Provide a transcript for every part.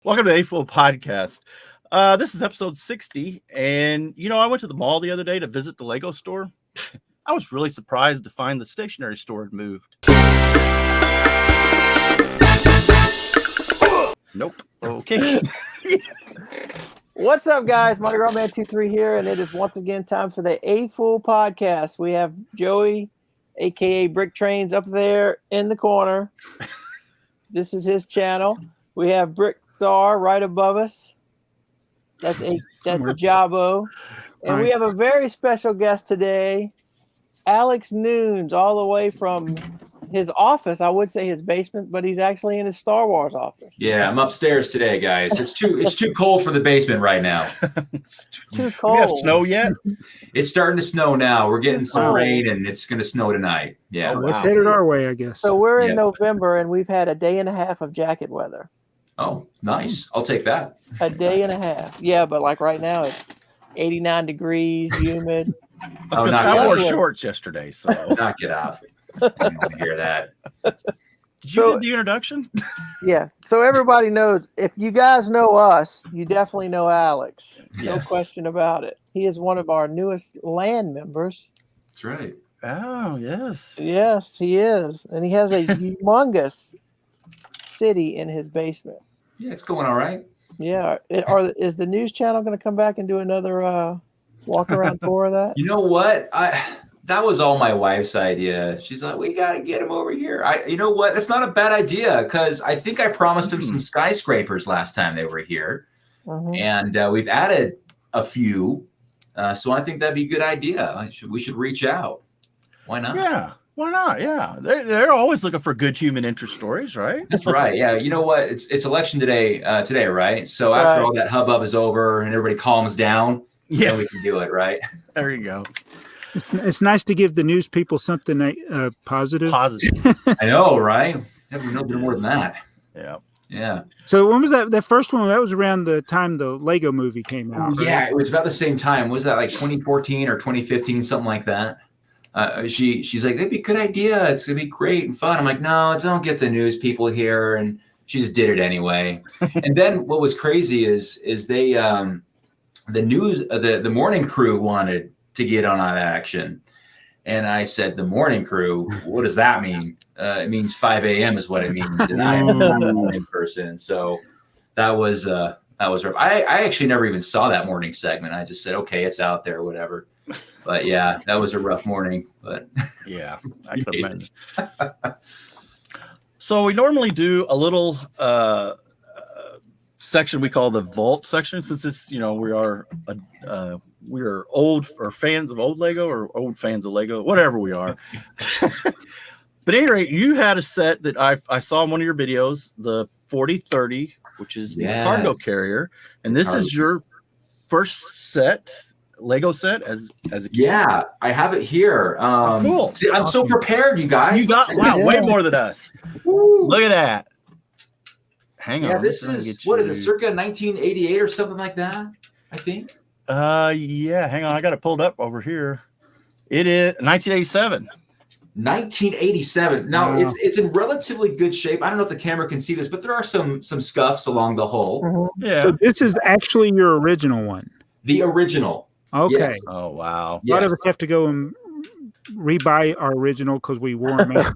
Welcome to A F.o.O.L Podcast. This is episode 60, and I went to the mall the other day to visit the Lego store. I was really surprised to find the stationery store had moved. Nope. Okay. What's up, guys? Mardigrasman23 here, and it is once again time for the A F.o.O.L Podcast. We have Joey, aka BrickTrains, up there in the corner. This is his channel. We have BrickTsar right above us. That's Jabo. And we have a very special guest today, Alex Nunes, all the way from his office. I would say his basement, but he's actually in his Star Wars office. Yeah, I'm upstairs today, guys. It's too cold for the basement right now. It's too cold. We have snow yet? It's starting to snow now. We're getting some rain, and it's going to snow tonight. Yeah. Let's hit it our way, I guess. So we're in November, and we've had a day and a half of jacket weather. Oh, nice. I'll take that. A day and a half. Yeah, but like right now, it's 89 degrees, humid. I wore shorts yesterday, so. Knock it off. I don't want to hear that. Did you do the introduction? Yeah. So everybody knows, if you guys know us, you definitely know Alex. No question about it. He is one of our newest land members. That's right. Oh, yes. Yes, he is. And he has a humongous city in his basement. Yeah, it's going all right. Yeah. Is the news channel going to come back and do another walk around tour of that? You know what? That was all my wife's idea. She's like, we got to get him over here. You know what? That's not a bad idea, because I think I promised him some skyscrapers last time they were here. And we've added a few. So I think that'd be a good idea. We should reach out. Why not? Yeah. Why not? Yeah. They're always looking for good human interest stories, right? That's right. Yeah. You know what? It's election today, right? So after all that hubbub is over and everybody calms down, then we can do it, right? There you go. It's nice to give the news people something positive. I know, right? Never know more than that. Yeah. Yeah. So when was that? That first one, that was around the time the Lego movie came out. Right? Yeah, it was about the same time. Was that like 2014 or 2015, something like that? She's like, that'd be a good idea. It's gonna be great and fun. I'm like, no, don't get the news people here. And she just did it anyway. And then what was crazy is they the morning crew wanted to get on that action. And I said, the morning crew, what does that mean? It means 5 a.m. is what it means. And I'm a morning person. So that was rough. I actually never even saw that morning segment. I just said, okay, it's out there, whatever. But yeah, that was a rough morning. But yeah, I could imagine. So we normally do a little section we call the Vault section, since this, we are old or fans of old Lego or old fans of Lego, whatever we are. But at any rate, you had a set that I saw in one of your videos, the 4030, which is the cargo carrier, and this is your first Lego set as a kid. Yeah, I have it here. Cool. See, I'm so prepared, you guys. You got way more than us. Woo. Look at that. Hang on. Yeah, this is what is it, circa 1988 or something like that, I think. Yeah, hang on. I got it pulled up over here. It is 1987. 1987. Now it's in relatively good shape. I don't know if the camera can see this, but there are some scuffs along the hull. Yeah. So this is actually your original one. The original. Okay. Yes. Oh wow. A lot of us have to go and rebuy our original because we wore them out.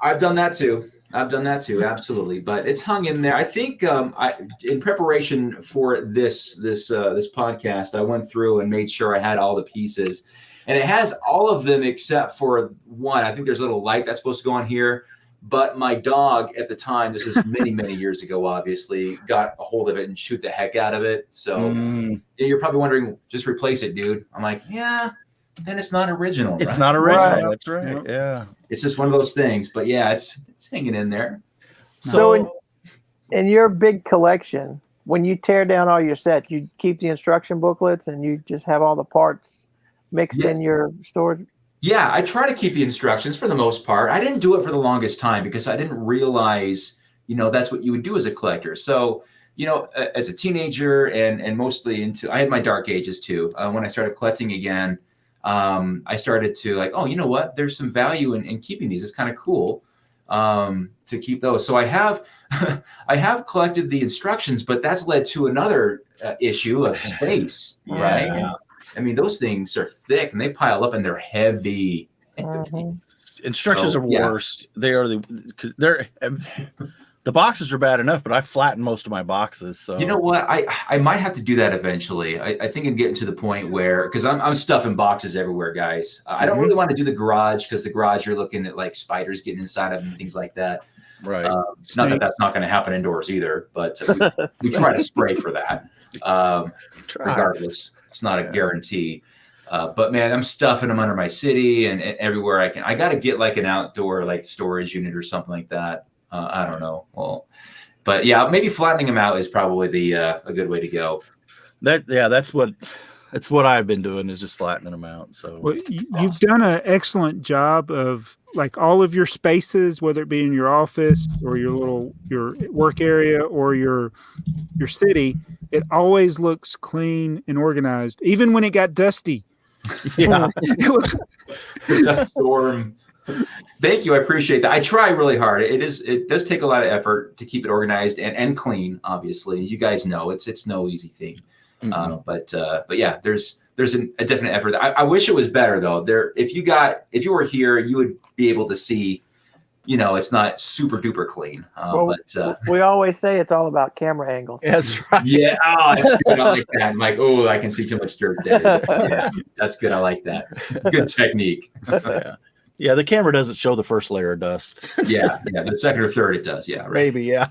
I've done that too. Absolutely. But it's hung in there. I think in preparation for this podcast, I went through and made sure I had all the pieces, and it has all of them except for one. I think there's a little light that's supposed to go on here, but my dog at the time, this is many years ago, obviously, got a hold of it and shoot the heck out of it. So you're probably wondering, just replace it, dude. I'm like, yeah. Then it's not original. It's not original. Right. That's right. Yeah. It's just one of those things. But yeah, it's hanging in there. So in your big collection, when you tear down all your sets, you keep the instruction booklets and you just have all the parts mixed in your storage? Yeah, I try to keep the instructions for the most part. I didn't do it for the longest time because I didn't realize, that's what you would do as a collector. So, as a teenager and mostly I had my dark ages too. When I started collecting again, I started to like, oh, you know what? There's some value in keeping these. It's kind of cool. to keep those. So I have I have collected the instructions, but that's led to another issue of space, right? Yeah. I mean, those things are thick and they pile up and they're heavy. Instructions So, are yeah. worst. They're the boxes are bad enough, but I flattened most of my boxes. So You know what? I might have to do that eventually. I think I'm getting to the point where, because I'm stuffing boxes everywhere, guys. I don't really want to do the garage, because the garage you're looking at like spiders getting inside of them and things like that. right. Not that that's not going to happen indoors either, but we try to spray for that. Regardless, it's not a guarantee. But man, I'm stuffing them under my city and everywhere I can. I got to get like an outdoor like storage unit or something like that. I don't know. Well, but yeah, maybe flattening them out is probably a good way to go. That's what I've been doing, is just flattening them out. So Well, you've done an excellent job of like all of your spaces, whether it be in your office or your work area or your city. It always looks clean and organized, even when it got dusty. yeah. The dust storm. Thank you. I appreciate that. I try really hard. It does take a lot of effort to keep it organized and clean. Obviously, you guys know it's no easy thing. But yeah, there's a definite effort. I wish it was better though. If you were here, you would be able to see, it's not super duper clean. But we always say it's all about camera angles. That's right. yeah, that's good. I like that. I'm like, oh, I can see too much dirt there. Yeah, that's good. I like that. Good technique. Yeah, the camera doesn't show the first layer of dust. yeah, the second or third it does. Yeah, right. Maybe, yeah.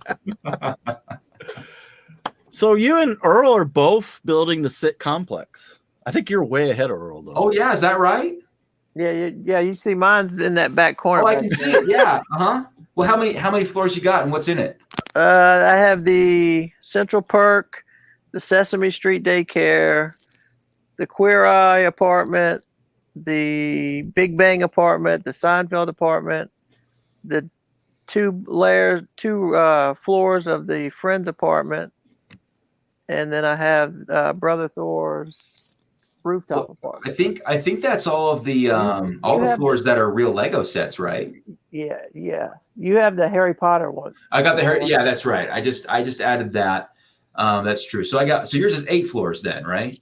So you and Earl are both building the SIT complex. I think you're way ahead of Earl, though. Oh yeah, is that right? Yeah. You see, mine's in that back corner. Oh, I can see it. Yeah. Well, how many floors you got and what's in it? I have the Central Perk, the Sesame Street Daycare, the Queer Eye apartment, the Big Bang apartment, the Seinfeld apartment, the two floors of the Friends apartment, and then I have Brother Thor's rooftop apartment. I think that's all of the the floors that are real Lego sets, right? Yeah. You have the Harry Potter one. I got the Harry. Yeah, that's right. I just added that. That's true. So yours is 8 floors then, right?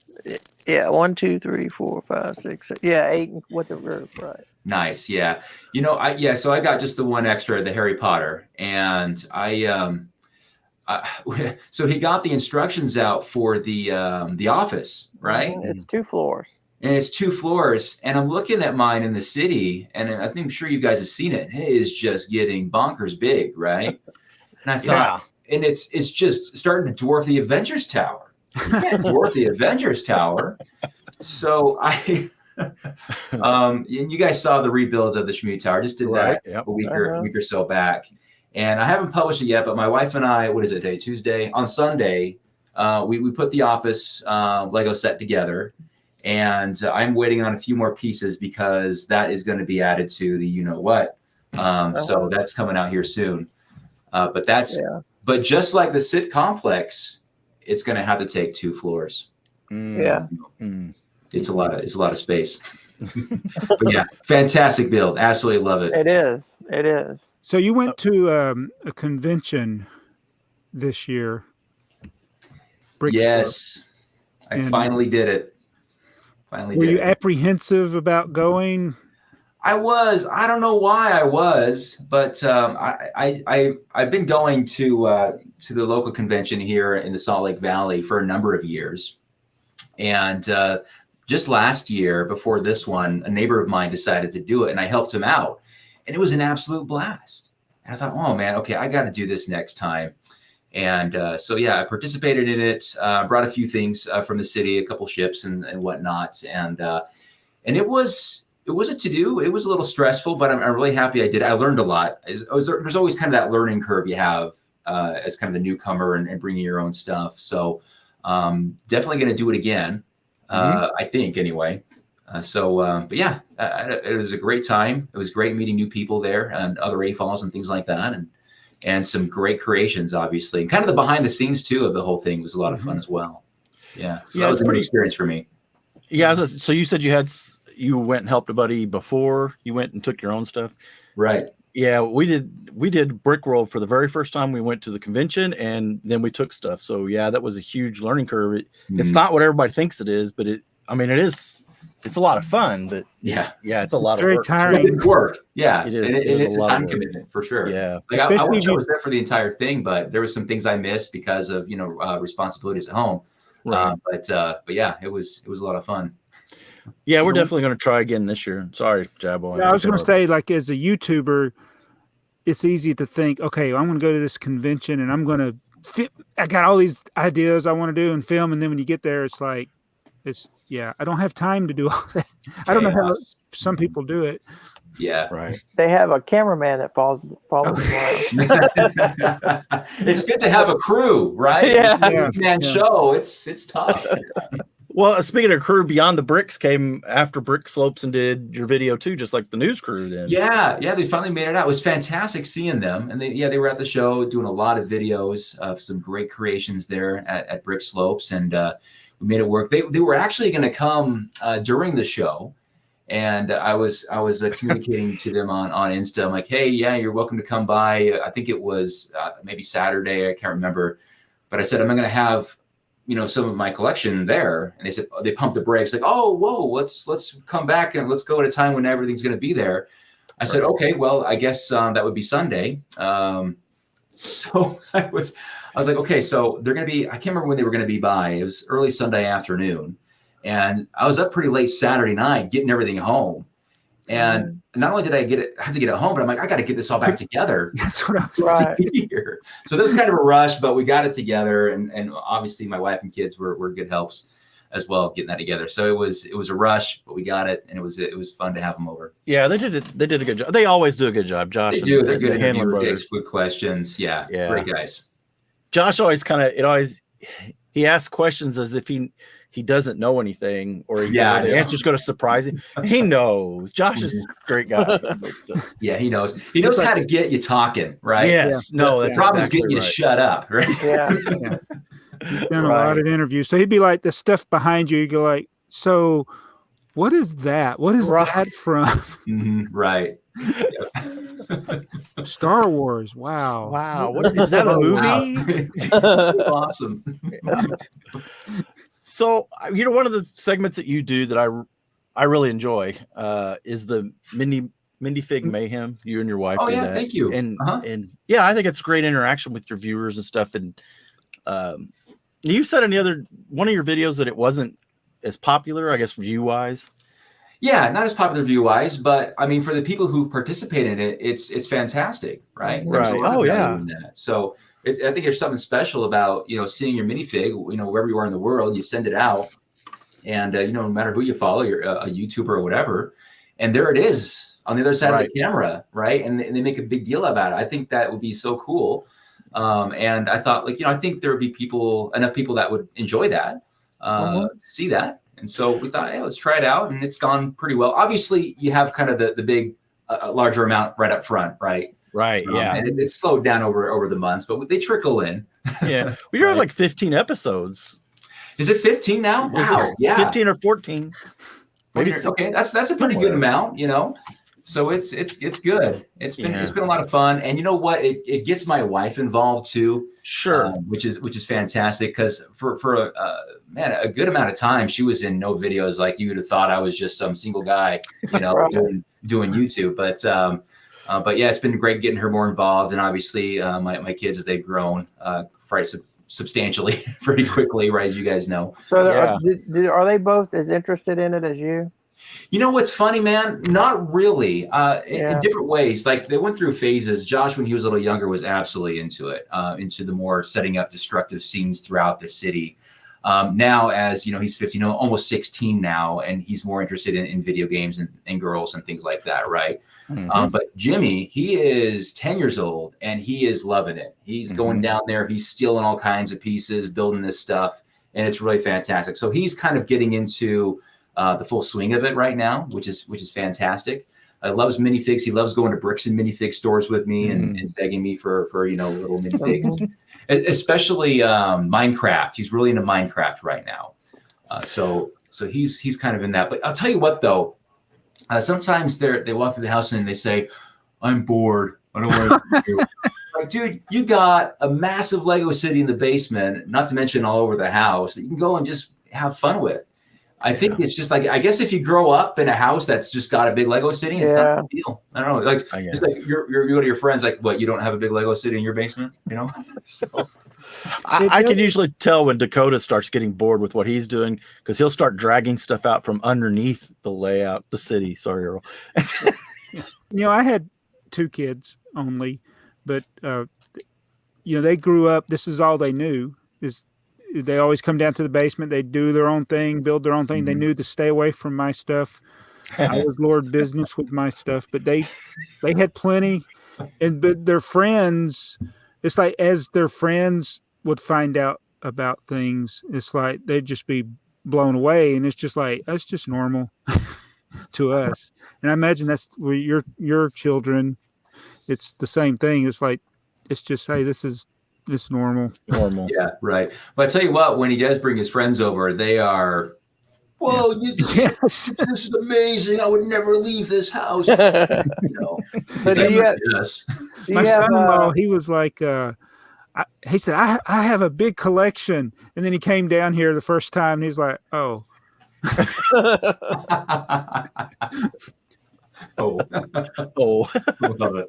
Yeah, 1, 2, 3, 4, 5, 6, 7. Yeah, 8 with the roof, right? Nice. Yeah. So I got just the one extra, the Harry Potter, and so he got the instructions out for the office, right? It's 2 floors. And it's 2 floors, and I'm looking at mine in the city, and I'm sure you guys have seen it. It is just getting bonkers big, right? And I thought, and it's just starting to dwarf the Avengers Tower. You can't dwarf the Avengers Tower. So and you guys saw the rebuild of the Schmute Tower. Just did that a week or so back, and I haven't published it yet. But my wife and I, what is it, Tuesday? On Sunday, we put the office Lego set together, and I'm waiting on a few more pieces because that is going to be added to the So that's coming out here soon. But just like the SIT complex, it's going to have to take 2 floors. Yeah. It's a lot of space. But yeah, fantastic build. Absolutely love it. It is. So you went to a convention this year. BrickTsar. Yes. I finally did it. Were you apprehensive about going? I was. I don't know why I was, but I've been going to the local convention here in the Salt Lake Valley for a number of years, and just last year, before this one, a neighbor of mine decided to do it, and I helped him out, and it was an absolute blast. And I thought, oh man, okay, I got to do this next time. And so yeah, I participated in it. Brought a few things from the city, a couple ships and whatnot, and it was a to-do. It was a little stressful, but I'm really happy I did. I learned a lot. There's always kind of that learning curve you have as kind of the newcomer and bringing your own stuff. So definitely going to do it again, I think anyway. But yeah, it was a great time. It was great meeting new people there and other AFoOLs and things like that. And some great creations, obviously. And kind of the behind the scenes too of the whole thing was a lot of fun as well. Yeah. So that was a great experience for me. Yeah. So you said you went and helped a buddy before you went and took your own stuff. Right. Yeah, we did Brick World for the very first time we went to the convention, and then we took stuff. So yeah, that was a huge learning curve. It's not what everybody thinks it is, but it is. It's a lot of fun, but it's a lot of very work. tiring. It's work. Yeah, It is. It's a lot time of work. commitment for sure. Yeah, like I Especially wish I was there for the entire thing, but there was some things I missed because of responsibilities at home. right. But yeah, it was a lot of fun. Yeah, we're definitely going to try again this year. Sorry, Jabbo. Yeah, I was going to say, like, as a YouTuber, it's easy to think, okay, I'm going to go to this convention and I'm going to I got all these ideas I want to do and film. And then when you get there, it's like, I don't have time to do all that. I don't know how some people do it. Yeah. Right. They have a cameraman that follows around. It's good to have a crew, right? Yeah. Show. It's tough. Well, speaking of crew, Beyond the Bricks came after Brick Slopes and did your video too, just like the news crew did. Yeah, they finally made it out. It was fantastic seeing them, and they were at the show doing a lot of videos of some great creations there at Brick Slopes, and we made it work. They were actually going to come during the show, and I was communicating to them on Insta. I'm like, hey, yeah, you're welcome to come by. I think it was maybe Saturday. I can't remember, but I said I'm going to have some of my collection there, and they said they pumped the brakes, like, oh, whoa, let's come back and let's go at a time when everything's going to be there. I said, okay, well, I guess that would be Sunday. So I was like, okay, so they're going to be, I can't remember when they were going to be by. It was early Sunday afternoon, and I was up pretty late Saturday night getting everything home. And not only did I have to get it home, but I'm like, I got to get this all back together. That's what I was here. So there was kind of a rush, but we got it together, and obviously my wife and kids were good helps as well getting that together. So it was a rush, but we got it, and it was fun to have them over. Yeah, they did a good job. They always do a good job, Josh. They do. They're good Handler interviewers. They brothers. ask good questions. Yeah, great guys. Josh always he asks questions as if he doesn't know anything, or the answer's going to surprise him. He knows. Josh is a great guy. Yeah, he knows. He knows how to get you talking, right? Yes. Yeah. No, the that's problem exactly is getting you to shut up, right? Yeah. He's done a lot of interviews. So he'd be like, the stuff behind you, you go like, so what is that? What is that from? Right. Star Wars. Wow. What is that, a movie? Awesome. So, one of the segments that you do that I really enjoy is the Minifig Mayhem. You and your wife do that. Thank you. And yeah, I think it's great interaction with your viewers and stuff. And you said in one of your videos that it wasn't as popular, I guess, view-wise. Yeah, not as popular view-wise, but I mean, for the people who participate in it, it's fantastic, right? Right. Oh, yeah. So I think there's something special about seeing your minifig, wherever you are in the world, you send it out, and no matter who you follow, you're a YouTuber or whatever, and there it is on the other side of the camera, right? And they make a big deal about it. I think that would be so cool. And I thought, I think there would be enough people that would enjoy that, see that. And so we thought, hey, let's try it out. And it's gone pretty well. Obviously, you have kind of the big, larger amount right up front, right? Right. Yeah. And it's slowed down over the months, but they trickle in. Yeah. We have like 15 episodes. Is it 15 now? Wow. Yeah. 15 or 14. Maybe okay. That's a pretty good amount, So it's good. It's been a lot of fun. And you know what? It gets my wife involved too. Sure. Which is fantastic, because for a good amount of time she was in no videos. Like, you would have thought I was just some single guy, doing YouTube. But yeah, it's been great getting her more involved, and obviously my kids, as they've grown substantially pretty quickly, right, as you guys know. So are they both as interested in it as you? You know what's funny, man? Not really. In different ways. Like, they went through phases. Josh, when he was a little younger, was absolutely into it, into the more setting up destructive scenes throughout the city. Now, as he's 15, almost 16 now, and he's more interested in video games and girls and things like that, right? But Jimmy, he is 10 years old, and he is loving it. He's going down there. He's stealing all kinds of pieces, building this stuff, and it's really fantastic. So he's kind of getting into the full swing of it right now, which is fantastic. Loves minifigs. He loves going to bricks and minifig stores with me and begging me for little minifigs, especially Minecraft. He's really into Minecraft right now. So he's kind of in that. But I'll tell you what, though, sometimes they walk through the house and they say, I'm bored. I don't want to do. Like, dude, you got a massive Lego city in the basement, not to mention all over the house, that you can go and just have fun with. I think it's just like, I guess if you grow up in a house that's just got a big Lego city, it's not a big deal. I don't know. Like, just like you go to your friends, like, what, you don't have a big Lego city in your basement, you know? So I can usually tell when Dakota starts getting bored with what he's doing, because he'll start dragging stuff out from underneath the layout, the city. Sorry, Earl. I had 2 kids only, but they grew up. This is all they knew. They always come down to the basement. They do their own thing, build their own thing. They knew to stay away from my stuff. I was Lord business with my stuff, but they had plenty. But their friends, it's like as their friends would find out about things, it's like they'd just be blown away, and it's just like that's just normal to us. And I imagine that's where your children. It's the same thing. It's like it's just, hey, this is normal. Yeah, right. But I tell you what, when he does bring his friends over, they are, whoa, this is amazing. I would never leave this house. So my son-in-law, he was like, he said, I have a big collection. And then he came down here the first time, and he's like, oh. Love it.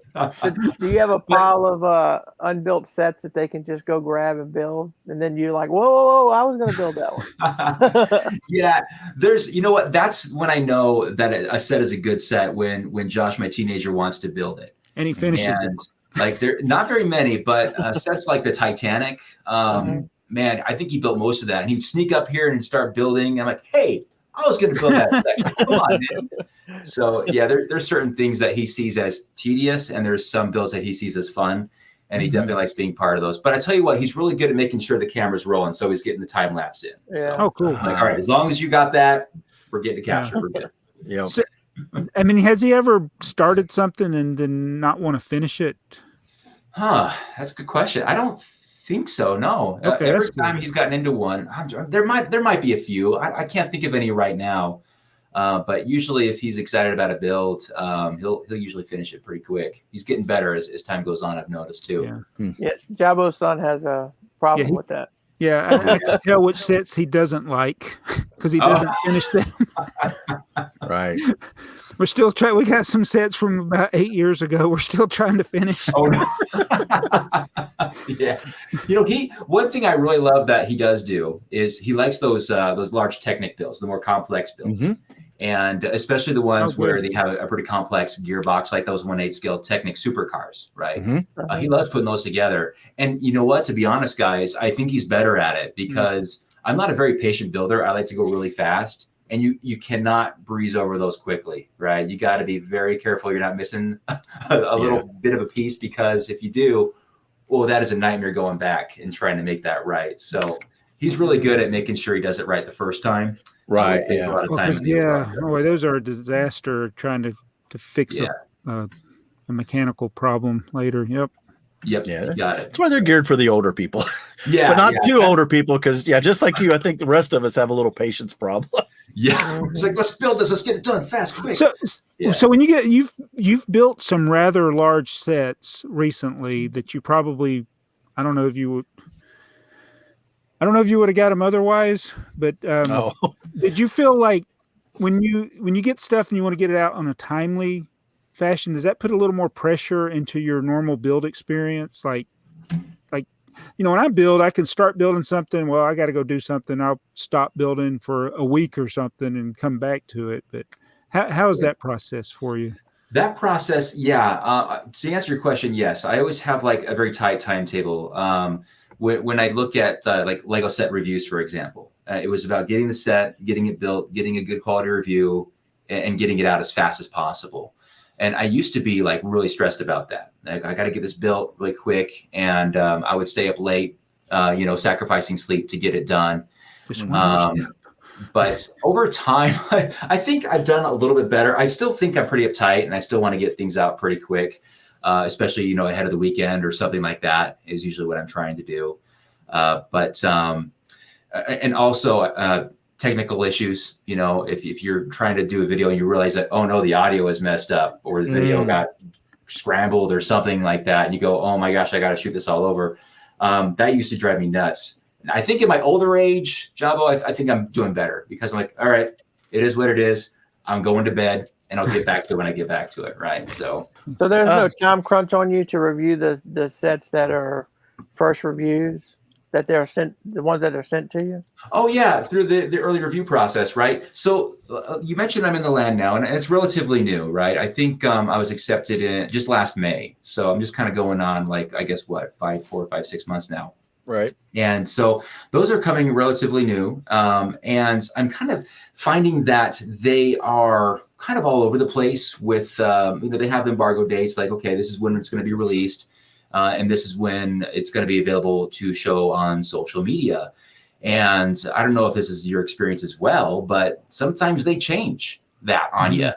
Do you have a pile of unbuilt sets that they can just go grab and build? And then you're like, whoa, I was going to build that one. Yeah, you know what? That's when I know that a set is a good set, when Josh, my teenager, wants to build it. And he finishes it. Like, there not very many, but sets like the Titanic, man, I think he built most of that. And he'd sneak up here and start building. I'm like, hey, I was going to build that section. Come on, man. So yeah, there's certain things that he sees as tedious, and there's some builds that he sees as fun, and he definitely likes being part of those. But I tell you what, he's really good at making sure the camera's rolling, so he's getting the time lapse in. Yeah. So, cool. Like, all right, as long as you got that, we're getting to capture. We're good. Yeah. So, I mean, has he ever started something and then not want to finish it? That's a good question. I don't think so. No. Okay, every time he's gotten into one, there might be a few. I can't think of any right now. But usually, if he's excited about a build, he'll usually finish it pretty quick. He's getting better as time goes on, I've noticed too. Yeah, Jabo's son has a problem with that. Yeah, I can tell which sets he doesn't like because he doesn't finish them. Right. We're still trying. We got some sets from about 8 years ago. We're still trying to finish. Oh, no. Yeah. One thing I really love that he does do is he likes those large Technic builds, the more complex builds. And especially the ones where they have a pretty complex gearbox, like those 1/8 scale Technic supercars, right? He loves putting those together. And you know what? To be honest, guys, I think he's better at it because I'm not a very patient builder. I like to go really fast. And you cannot breeze over those quickly, right? You got to be very careful you're not missing a little bit of a piece, because if you do, well, that is a nightmare going back and trying to make that right. So he's really good at making sure he does it right the first time. Right. A lot of time. Those are a disaster trying to fix a mechanical problem later. Yep. Yeah, you got it. That's why they're geared for the older people. Yeah. But not too older people, because just like you, I think the rest of us have a little patience problem. Yeah. It's like, let's build this, let's get it done fast, quick. So when you've built some rather large sets recently that you probably, I don't know if you would have got them otherwise, but did you feel like when you get stuff and you want to get it out on a timely fashion, does that put a little more pressure into your normal build experience? Like when I build, I can start building something. Well, I got to go do something. I'll stop building for a week or something and come back to it. But how is that process for you? That process, to answer your question, yes. I always have like a very tight timetable. When I look at like Lego set reviews, for example, it was about getting the set, getting it built, getting a good quality review, and getting it out as fast as possible. And I used to be like really stressed about that. Like, I got to get this built really quick. And I would stay up late, sacrificing sleep to get it done. But over time, I think I've done a little bit better. I still think I'm pretty uptight, and I still want to get things out pretty quick, especially, ahead of the weekend or something like that is usually what I'm trying to do. And also technical issues, if you're trying to do a video and you realize that, oh no, the audio is messed up or the video got scrambled or something like that, and you go, oh my gosh, I got to shoot this all over. That used to drive me nuts. I think in my older age, Jabo, I think I'm doing better because I'm like, all right, it is what it is. I'm going to bed, and I'll get back to it when I get back to it, right? So there's no time crunch on you to review the sets that are first reviews that they're sent, the ones that are sent to you? Oh yeah, through the early review process, right? So you mentioned I'm in the land now, and it's relatively new, right? I think I was accepted in just last May, so I'm just kind of going on like I guess what 4, 5, 6 months now. Right. And so those are coming relatively new. And I'm kind of finding that they are kind of all over the place with, they have embargo dates like, okay, this is when it's going to be released. And this is when it's going to be available to show on social media. And I don't know if this is your experience as well, but sometimes they change that on you.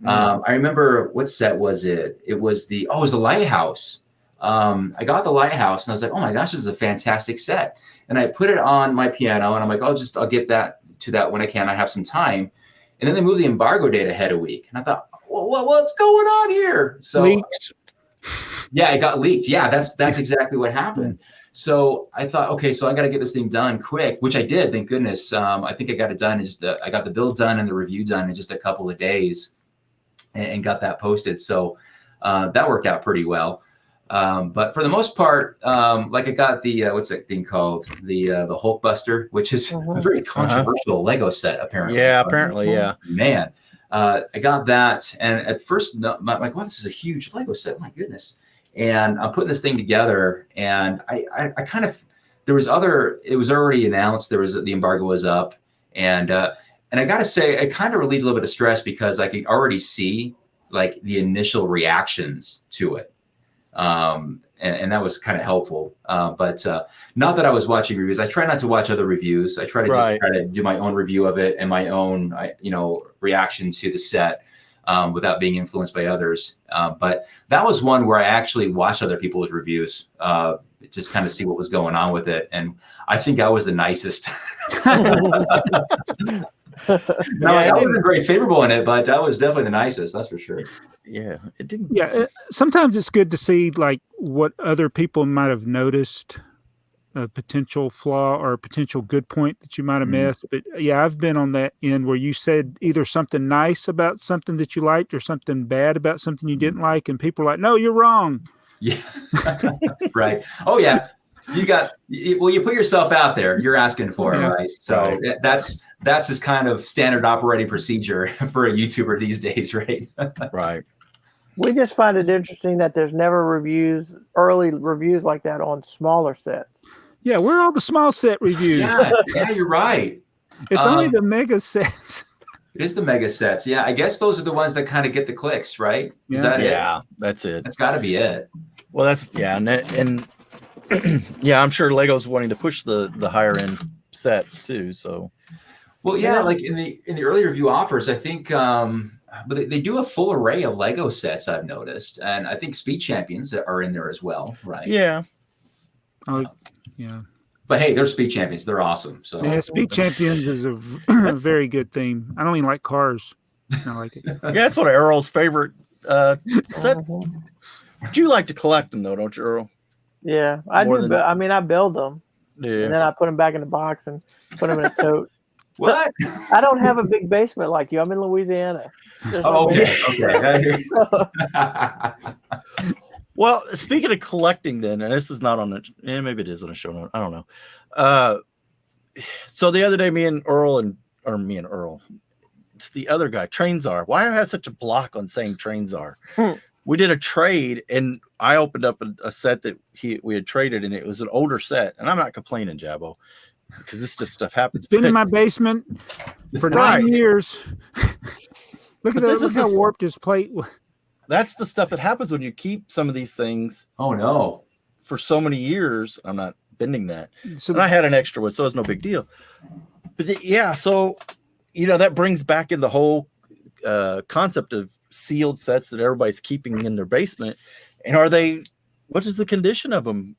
I remember, what set was it? It was the Lighthouse. I got the Lighthouse and I was like, oh my gosh, this is a fantastic set. And I put it on my piano and I'm like, I'll get that to that when I can. I have some time. And then they moved the embargo date ahead a week. And I thought, what's going on here? So leaked. Yeah, it got leaked. Yeah, that's exactly what happened. So I thought, okay, so I got to get this thing done quick, which I did. Thank goodness. I think I got it done. I got the build done and the review done in just a couple of days and got that posted. So that worked out pretty well. But for the most part, like I got the what's that thing called, the Hulkbuster, which is a very controversial Lego set apparently. Yeah, apparently, yeah. Man, I got that, and at first, I'm like, wow, this is a huge Lego set. My goodness. And I'm putting this thing together, and I kind of, it was already announced, the embargo was up, and I got to say, it kind of relieved a little bit of stress because I could already see like the initial reactions to it. And that was kind of helpful. But not that I was watching reviews. I try not to watch other reviews. I try to just try to do my own review of it and my own, reaction to the set without being influenced by others. But that was one where I actually watched other people's reviews, just kind of see what was going on with it. And I think I was the nicest. I wasn't very favorable in it, but I was definitely the nicest. That's for sure. Yeah, it didn't. Yeah, sometimes it's good to see like what other people might have noticed, a potential flaw or a potential good point that you might have missed. But yeah, I've been on that end where you said either something nice about something that you liked or something bad about something you didn't like, and people are like, "No, you're wrong." Yeah, right. Oh yeah, you put yourself out there. You're asking for it, right? So that's just kind of standard operating procedure for a YouTuber these days, right? Right. We just find it interesting that there's never early reviews like that on smaller sets. Yeah, where are all the small set reviews? Yeah, you're right. It's only the mega sets. It is the mega sets. Yeah, I guess those are the ones that kind of get the clicks, right? Is that it? Yeah, that's it. That's got to be it. Well, and yeah, I'm sure Lego's wanting to push the higher end sets too. So, well, yeah, like in the early review offers, I think, but they do a full array of Lego sets. I've noticed, and I think Speed Champions are in there as well, right? Yeah. Oh, yeah. But hey, they're Speed Champions. They're awesome. So yeah, Speed Champions is a very good theme. I don't even like cars. I like it. Yeah, that's one of Earl's favorite set. Would you like to collect them though, don't you, Earl? Yeah, I do. I build them. Yeah. And then I put them back in the box and put them in a tote. What? I don't have a big basement like you. I'm in Louisiana. Okay. Well, speaking of collecting, then, and this is not on the, maybe it is on a show note. I don't know. So the other day, me and Earl, it's the other guy, TrainTsar. Why do I have such a block on saying TrainTsar? We did a trade, and I opened up a set that we had traded, and it was an older set. And I'm not complaining, Jabo, because this just stuff happens. It's been in my basement for 9 years. Look how warped his plate was. That's the stuff that happens when you keep some of these things. Oh no! For so many years, I'm not bending that. So and I had an extra one, so it's no big deal. But so that brings back in the whole concept of sealed sets that everybody's keeping in their basement. And what is the condition of them?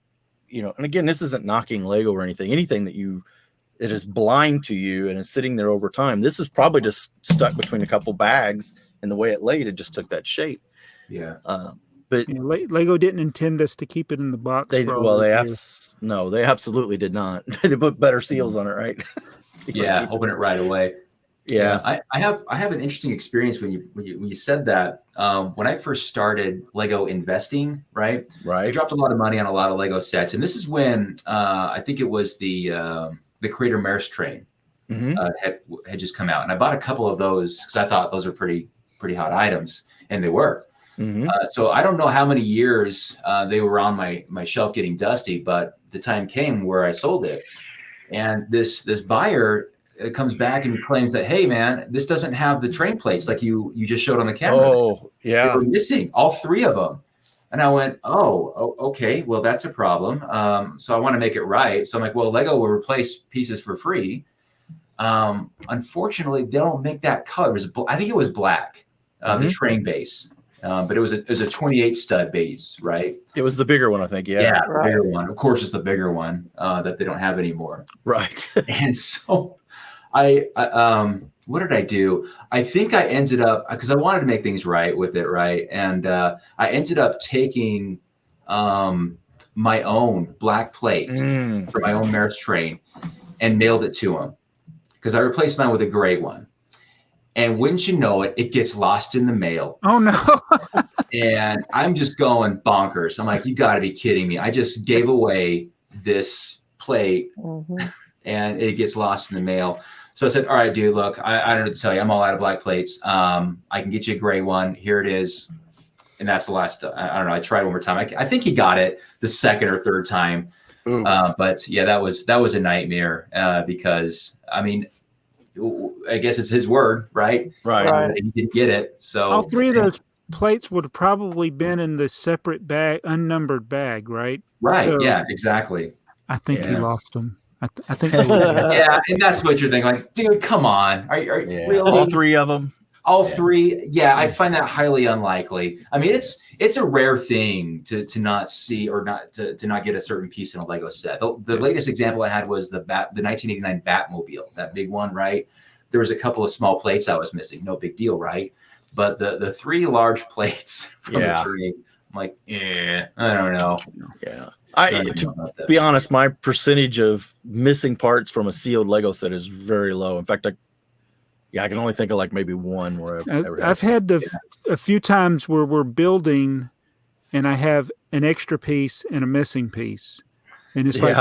And again, this isn't knocking Lego or anything. Anything that is blind to you and is sitting there over time. This is probably just stuck between a couple bags, and the way it laid, it just took that shape. Yeah. but Lego didn't intend us to keep it in the box. they for all they those years. they absolutely did not. They put better seals on it, right? Yeah, open it right away. Yeah. I have an interesting experience when you said that. When I first started Lego investing, right? I dropped a lot of money on a lot of Lego sets, and this is when I think it was the Creator Mardigrasman had just come out, and I bought a couple of those because I thought those were pretty hot items, and they were. So I don't know how many years they were on my shelf getting dusty, but the time came where I sold it, and this buyer comes back and claims that, hey man, this doesn't have the train plates like you just showed on the camera. Oh yeah, they were missing all 3 of them. And I went, oh, okay, well that's a problem. So I want to make it right. So I'm like, well, Lego will replace pieces for free. Unfortunately, they don't make that color. I think it was black, the train base. But it was a 28 stud base, right? It was the bigger one, I think. Yeah, the bigger one. Of course, it's the bigger one that they don't have anymore. Right. And so I what did I do? I think I ended up, because I wanted to make things right with it, right? And I ended up taking my own black plate for my own Mardigrasman and mailed it to him, because I replaced mine with a gray one. And wouldn't you know it, it gets lost in the mail. Oh, no. And I'm just going bonkers. I'm like, you got to be kidding me. I just gave away this plate and it gets lost in the mail. So I said, all right, dude, look, I don't know what to tell you. I'm all out of black plates. I can get you a gray one. Here it is. And that's the last. I don't know. I tried one more time. I think he got it the second or third time. But yeah, that was a nightmare because, I mean, I guess it's his word, right? Right. He didn't get it. So all 3 of those plates would have probably been in the separate bag, unnumbered bag, right? Right. So yeah, exactly. I think he lost them. I think. Yeah, and that's what you're thinking. Like, dude, come on. Are really? All 3 of them? All 3? Yeah, I find that highly unlikely. I mean, it's a rare thing to not see or not to not get a certain piece in a Lego set. The latest example I had was the 1989 Batmobile, that big one, right? There was a couple of small plates I was missing. No big deal, right? But the 3 large plates from the tree, I'm like, I don't know. Yeah. To be honest, my percentage of missing parts from a sealed Lego set is very low. In fact, I can only think of like maybe one where I've had a few times where we're building and I have an extra piece and a missing piece. And it's like,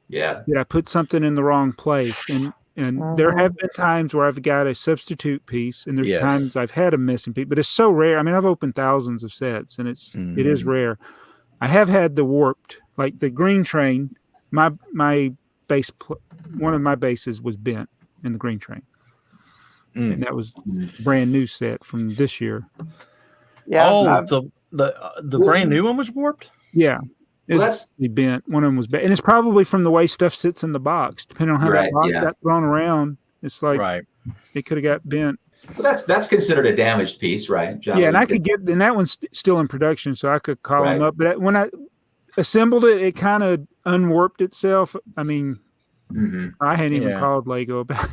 did I put something in the wrong place? And there have been times where I've got a substitute piece, and there's times I've had a missing piece, but it's so rare. I mean, I've opened thousands of sets, and it is rare. I have had the warped, like the green train. My base, one of my bases was bent in the green train, and that was a brand new set from this year. Yeah. So the brand new one was warped. Yeah. Well, that's bent. One of them was bent, and it's probably from the way stuff sits in the box. Depending on how that box got thrown around, it's like it could have got bent. Well, that's considered a damaged piece, right, John? Yeah, and I could and that one's still in production, so I could call them up. But when I assembled it, it kind of unwarped itself. I mean, I hadn't even called Lego about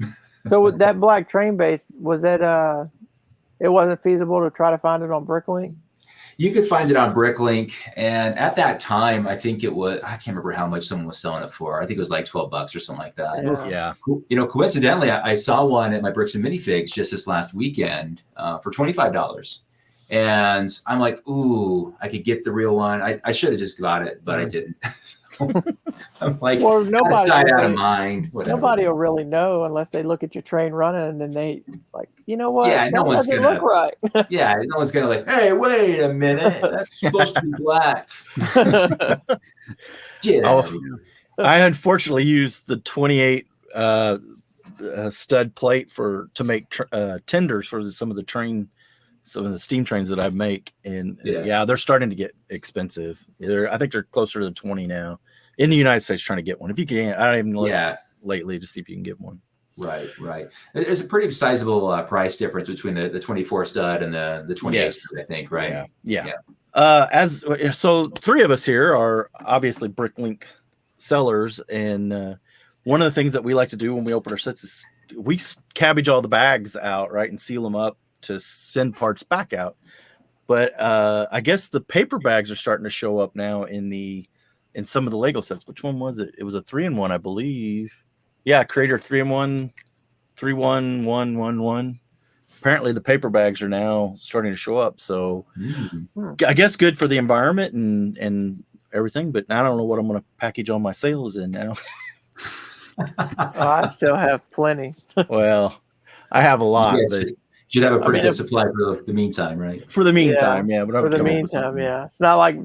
it. So with that black train base, was that it wasn't feasible to try to find it on BrickLink? You could find it on BrickLink, and at that time, I think it was, I can't remember how much someone was selling it for. I think it was like $12 or something like that. Yeah. You know, coincidentally, I saw one at my Bricks and Minifigs just this last weekend for $25. And I'm like, ooh, I could get the real one. I should have just got it, but I didn't. I'm like, well, nobody out of mind. Whatever. Nobody will really know unless they look at your train running and they like, you know what? Yeah, that doesn't look right. Yeah, no one's gonna like, hey, wait a minute, that's supposed to be black. Get out of here. I unfortunately used the 28 stud plate to make tenders for some of the steam trains that I make, and they're starting to get expensive. I think they're closer to 20 now in the United States. Trying to get one if you can. I don't even look lately to see if you can get one. Right. There's a pretty sizable price difference between the 24 stud and the 28 stud, I think. Right. Yeah. So 3 of us here are obviously BrickLink sellers, and one of the things that we like to do when we open our sets is we cabbage all the bags out, right, and seal them up to send parts back out. But I guess the paper bags are starting to show up now in some of the Lego sets. Which one was it? It was a 3-in-1, I believe. Yeah, Creator 3-in-1, 3-1-1-1-1. Apparently the paper bags are now starting to show up. So I guess good for the environment and everything, but I don't know what I'm going to package all my sales in now. I still have plenty. Well, I have a lot, Yeah, but should have a pretty good supply for the meantime, right? for the meantime, yeah. But For the meantime, yeah. It's not like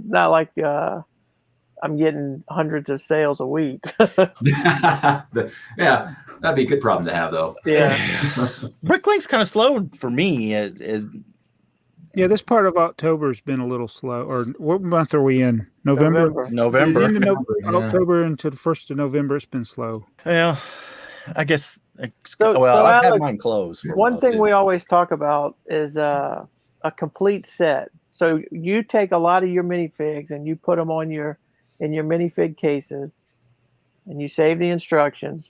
I'm getting hundreds of sales a week. Yeah, that'd be a good problem to have, though. Yeah. BrickLink's kind of slow for me. Yeah, this part of October has been a little slow. Or what month are we in? November. November. The end of Yeah. October into the 1st of November, it's been slow. Well, I guess. So I've had Alex, mine closed. One thing we always talk about is a complete set. So you take a lot of your minifigs and you put them in your minifig cases, and you save the instructions.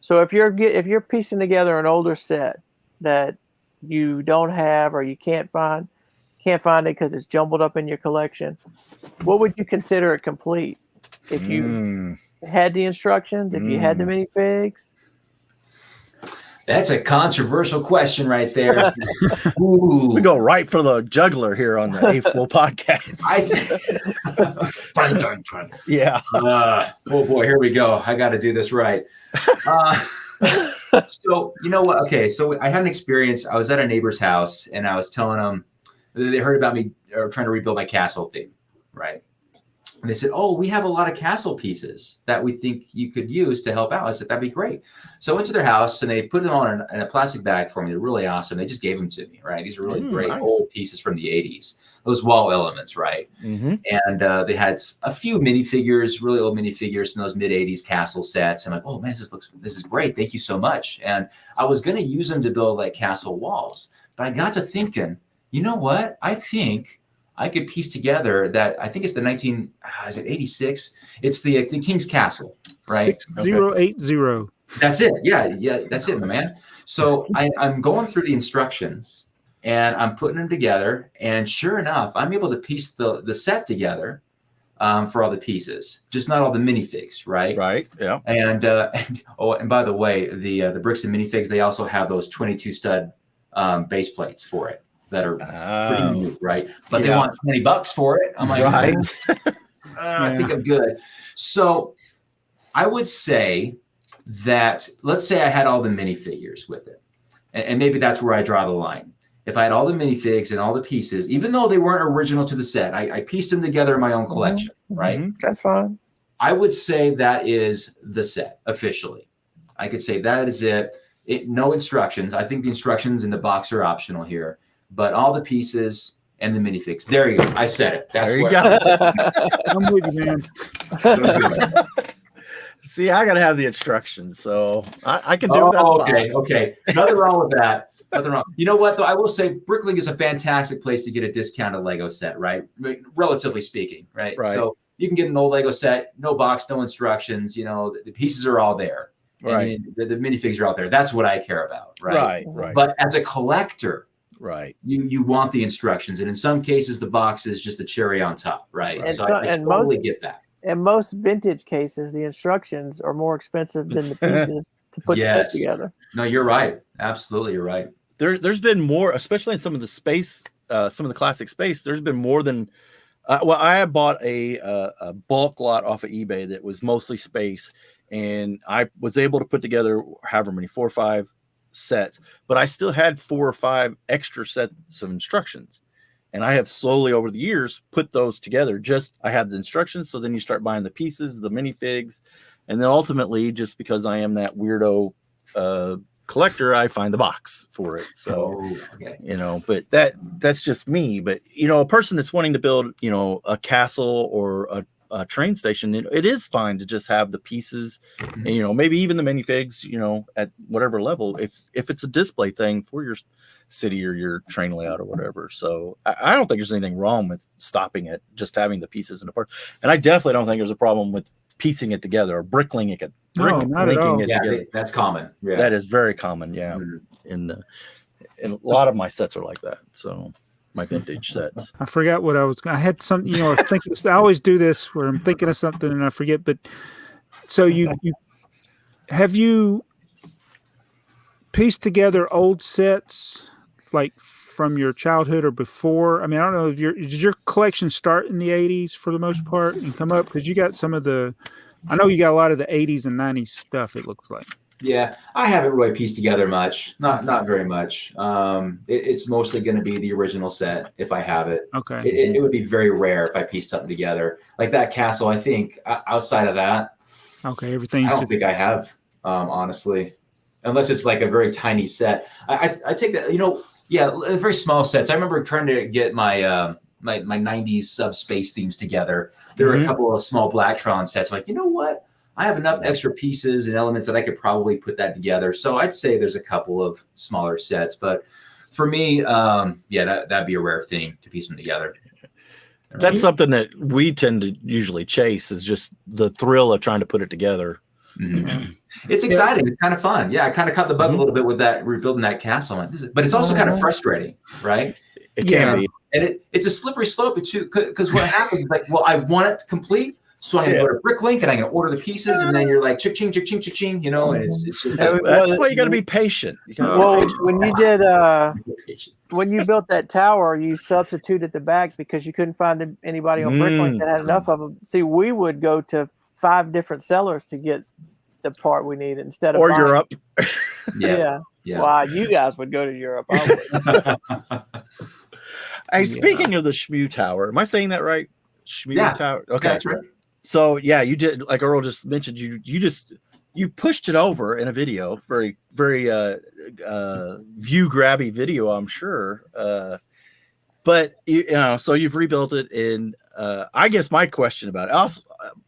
So if you're piecing together an older set that you don't have or you can't find it because it's jumbled up in your collection, what would you consider it complete? If you had the instructions, if you had the minifigs? That's a controversial question right there. Ooh. We go right for the juggler here on the A.F.o.O.L Podcast. Yeah. Oh boy, here we go. I got to do this right. So you know what? Okay, so I had an experience. I was at a neighbor's house, and I was telling them they heard about me trying to rebuild my castle theme, right? And they said, "Oh, we have a lot of castle pieces that we think you could use to help out." I said, "That'd be great." So I went to their house and they put them on in a plastic bag for me. They're really awesome. They just gave them to me, right? These are really great old pieces from the 80s. Those wall elements, right? And they had a few minifigures, really old minifigures from those mid 80s castle sets. I'm like, "Oh man, this is great. Thank you so much." And I was going to use them to build like castle walls, but I got to thinking, you know what? I think I could piece together that. I think it's the 86? It's the King's Castle, right? 6080. That's it. Yeah, that's it, my man. So I'm going through the instructions and I'm putting them together, and sure enough, I'm able to piece the set together for all the pieces, just not all the minifigs, right? Right. Yeah. And by the way, the bricks and minifigs, they also have those 22 stud base plates for it that are pretty new, right? But they want $20 for it. I'm like, right. I think I'm good. So I would say that, let's say I had all the minifigures with it, and maybe that's where I draw the line. If I had all the minifigs and all the pieces, even though they weren't original to the set, I pieced them together in my own collection, right? That's fine. I would say that is the set officially. I could say that is it. No instructions. I think the instructions in the box are optional here, but all the pieces and the minifigs. There you go. I said it. That's there you go. I'm with you, man. See, I got to have the instructions, so I can do that. Okay. Nothing wrong with that. Nothing wrong. You know what, though? I will say BrickLink is a fantastic place to get a discounted Lego set, right? Relatively speaking, right? So you can get an old Lego set, no box, no instructions. You know, the pieces are all there. Right. And the minifigs are out there. That's what I care about, right? Right. But as a collector, right, you want the instructions, and in some cases, the box is just the cherry on top, right? And so I totally get that. In most vintage cases, the instructions are more expensive than the pieces to put the set together. No, you're right. Absolutely, you're right. There's been more, especially in some of the space, some of the classic space. There's been more than. Well, I had bought a bulk lot off of eBay that was mostly space, and I was able to put together however many 4 or 5 sets, but I still had 4 or 5 extra sets of instructions. And I have slowly over the years put those together. I have the instructions. So then you start buying the pieces, the minifigs. And then ultimately, just because I am that weirdo collector, I find the box for it. So, you know, but that's just me. But, you know, a person that's wanting to build, you know, a castle or a train station, it is fine to just have the pieces, and, you know, maybe even the minifigs, you know, at whatever level, if it's a display thing for your city or your train layout or whatever. So I don't think there's anything wrong with stopping it, just having the pieces in the part. And I definitely don't think there's a problem with piecing it together or bricklinking it. Together. That's common. Yeah. That is very common. Yeah. And a lot of my sets are like that. So my vintage sets. I forgot what I had some, I was thinking, I always do this where I'm thinking of something and I forget, but so you have you pieced together old sets like from your childhood or before? I mean, I don't know if did your collection start in the 80s for the most part and come up? Because you got I know you got a lot of the 80s and 90s stuff, it looks like. Yeah, I haven't really pieced together much. Not very much. It's mostly going to be the original set if I have it. Okay. It would be very rare if I pieced something together. Like that castle, I think outside of that, okay, everything. I don't think I have, honestly, unless it's like a very tiny set. I take that, very small sets. I remember trying to get my my 90s subspace themes together. There were a couple of small Blacktron sets. Like, you know what? I have enough extra pieces and elements that I could probably put that together. So I'd say there's a couple of smaller sets, but for me, that'd be a rare thing to piece them together. That's something that we tend to usually chase, is just the thrill of trying to put it together. Mm-hmm. It's exciting. It's kind of fun. Yeah, I kind of caught the bug a little bit with that, rebuilding that castle. But it's also kind of frustrating, right? It can be. And it's a slippery slope too, because what happens is like, well, I want it complete. So I'm going to go to BrickLink and I'm going to when the pieces, and then you're like, chick-ching, chick-ching, chick-ching, and it's just. That's why you got to be patient. When you did, when you built that tower, you substituted the back because you couldn't find anybody on BrickLink that had enough of them. See, we would go to 5 different sellers to get the part we needed instead of. Or Europe. Yeah. Wow, you guys would go to Europe. Hey, speaking of the Shmoo Tower, am I saying that right? Shmoo Tower. Okay, that's right. So you did, like Earl just mentioned, you pushed it over in a video, very very view grabby video, I'm sure. But so you've rebuilt it, and I guess my question about it. Also,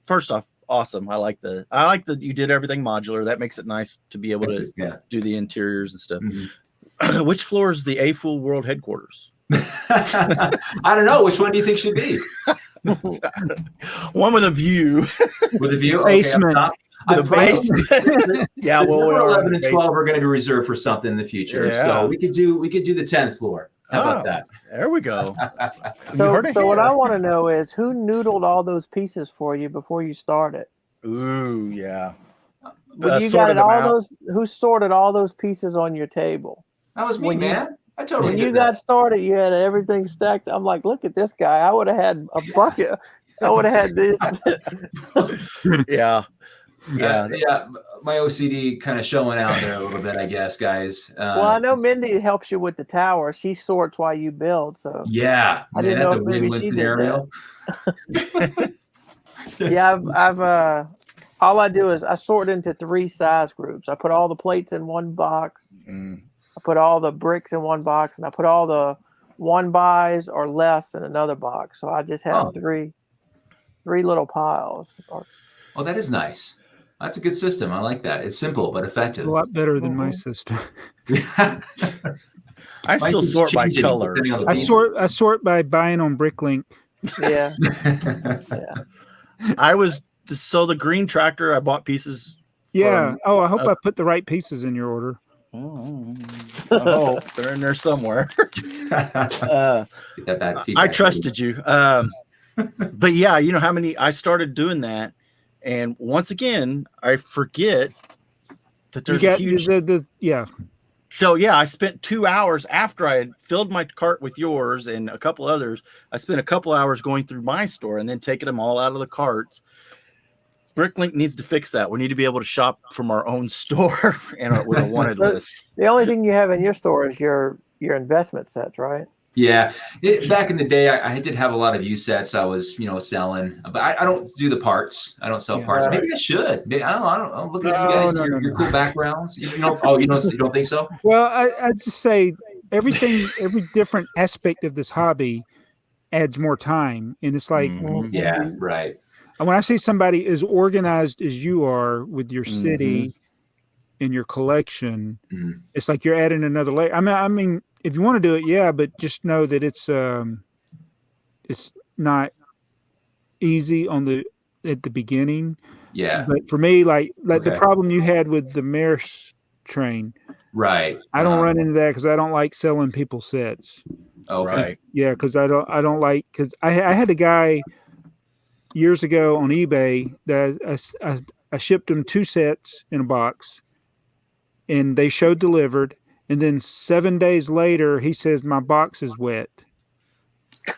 first off, awesome. I like that you did everything modular. That makes it nice to be able to do the interiors and stuff. Mm-hmm. Which floor is the A.F.o.O.L World Headquarters? I don't know. Which one do you think should be? One with a view. With a view? Basement. Okay, basement. Yeah, well, 11 and 12 are going to be reserved for something in the future. Yeah. So we could do the 10th floor. How about that? There we go. So what I want to know is who noodled all those pieces for you before you started? Ooh, yeah. When you got who sorted all those pieces on your table? That was me, man. I totally when you got started, you had everything stacked. I'm like, look at this guy. I would have had a bucket. I would have had this. Yeah. My OCD kind of showing out there a little bit, I guess, guys. Well, I know Mindy helps you with the tower. She sorts while you build. So yeah, I didn't know if maybe she did that. Yeah, I've all I do is I sort into 3 size groups. I put all the plates in one box. I put all the bricks in one box, and I put all the 1-buys or less in another box. So I just have 3 little piles. Oh, that is nice. That's a good system. I like that. It's simple but effective. A lot better than my system. I still sort by color. I sort by buying on BrickLink. Yeah. So the green tractor, I bought pieces. Yeah. I hope I put the right pieces in your order. Oh, they're in there somewhere. Get that bad feedback. I trusted you. But yeah, you know how many I started doing that, and once again, I forget that there's a huge. So yeah, I spent 2 hours after I had filled my cart with yours and a couple others. I spent a couple hours going through my store and then taking them all out of the carts. BrickLink needs to fix that. We need to be able to shop from our own store and with a wanted list. The only thing you have in your store is your investment sets, right? Yeah. Back in the day, I did have a lot of used sets I was, selling, but I don't do the parts. I don't sell parts. Maybe I should. I don't know. Looking at you guys, your cool backgrounds. You don't think so? Well, I just say every different aspect of this hobby adds more time. And it's like, yeah, right. When I see somebody as organized as you are with your city and your collection, it's like you're adding another layer. I mean, if you want to do it, but just know that it's not easy at the beginning. Yeah. But for me, like the problem you had with the Maris train, right? I don't run into that because I don't like selling people sets. Okay. Right. Yeah, because I don't like, because I had a guy years ago on eBay that I shipped him 2 sets in a box, and they showed delivered, and then 7 days later he says my box is wet. And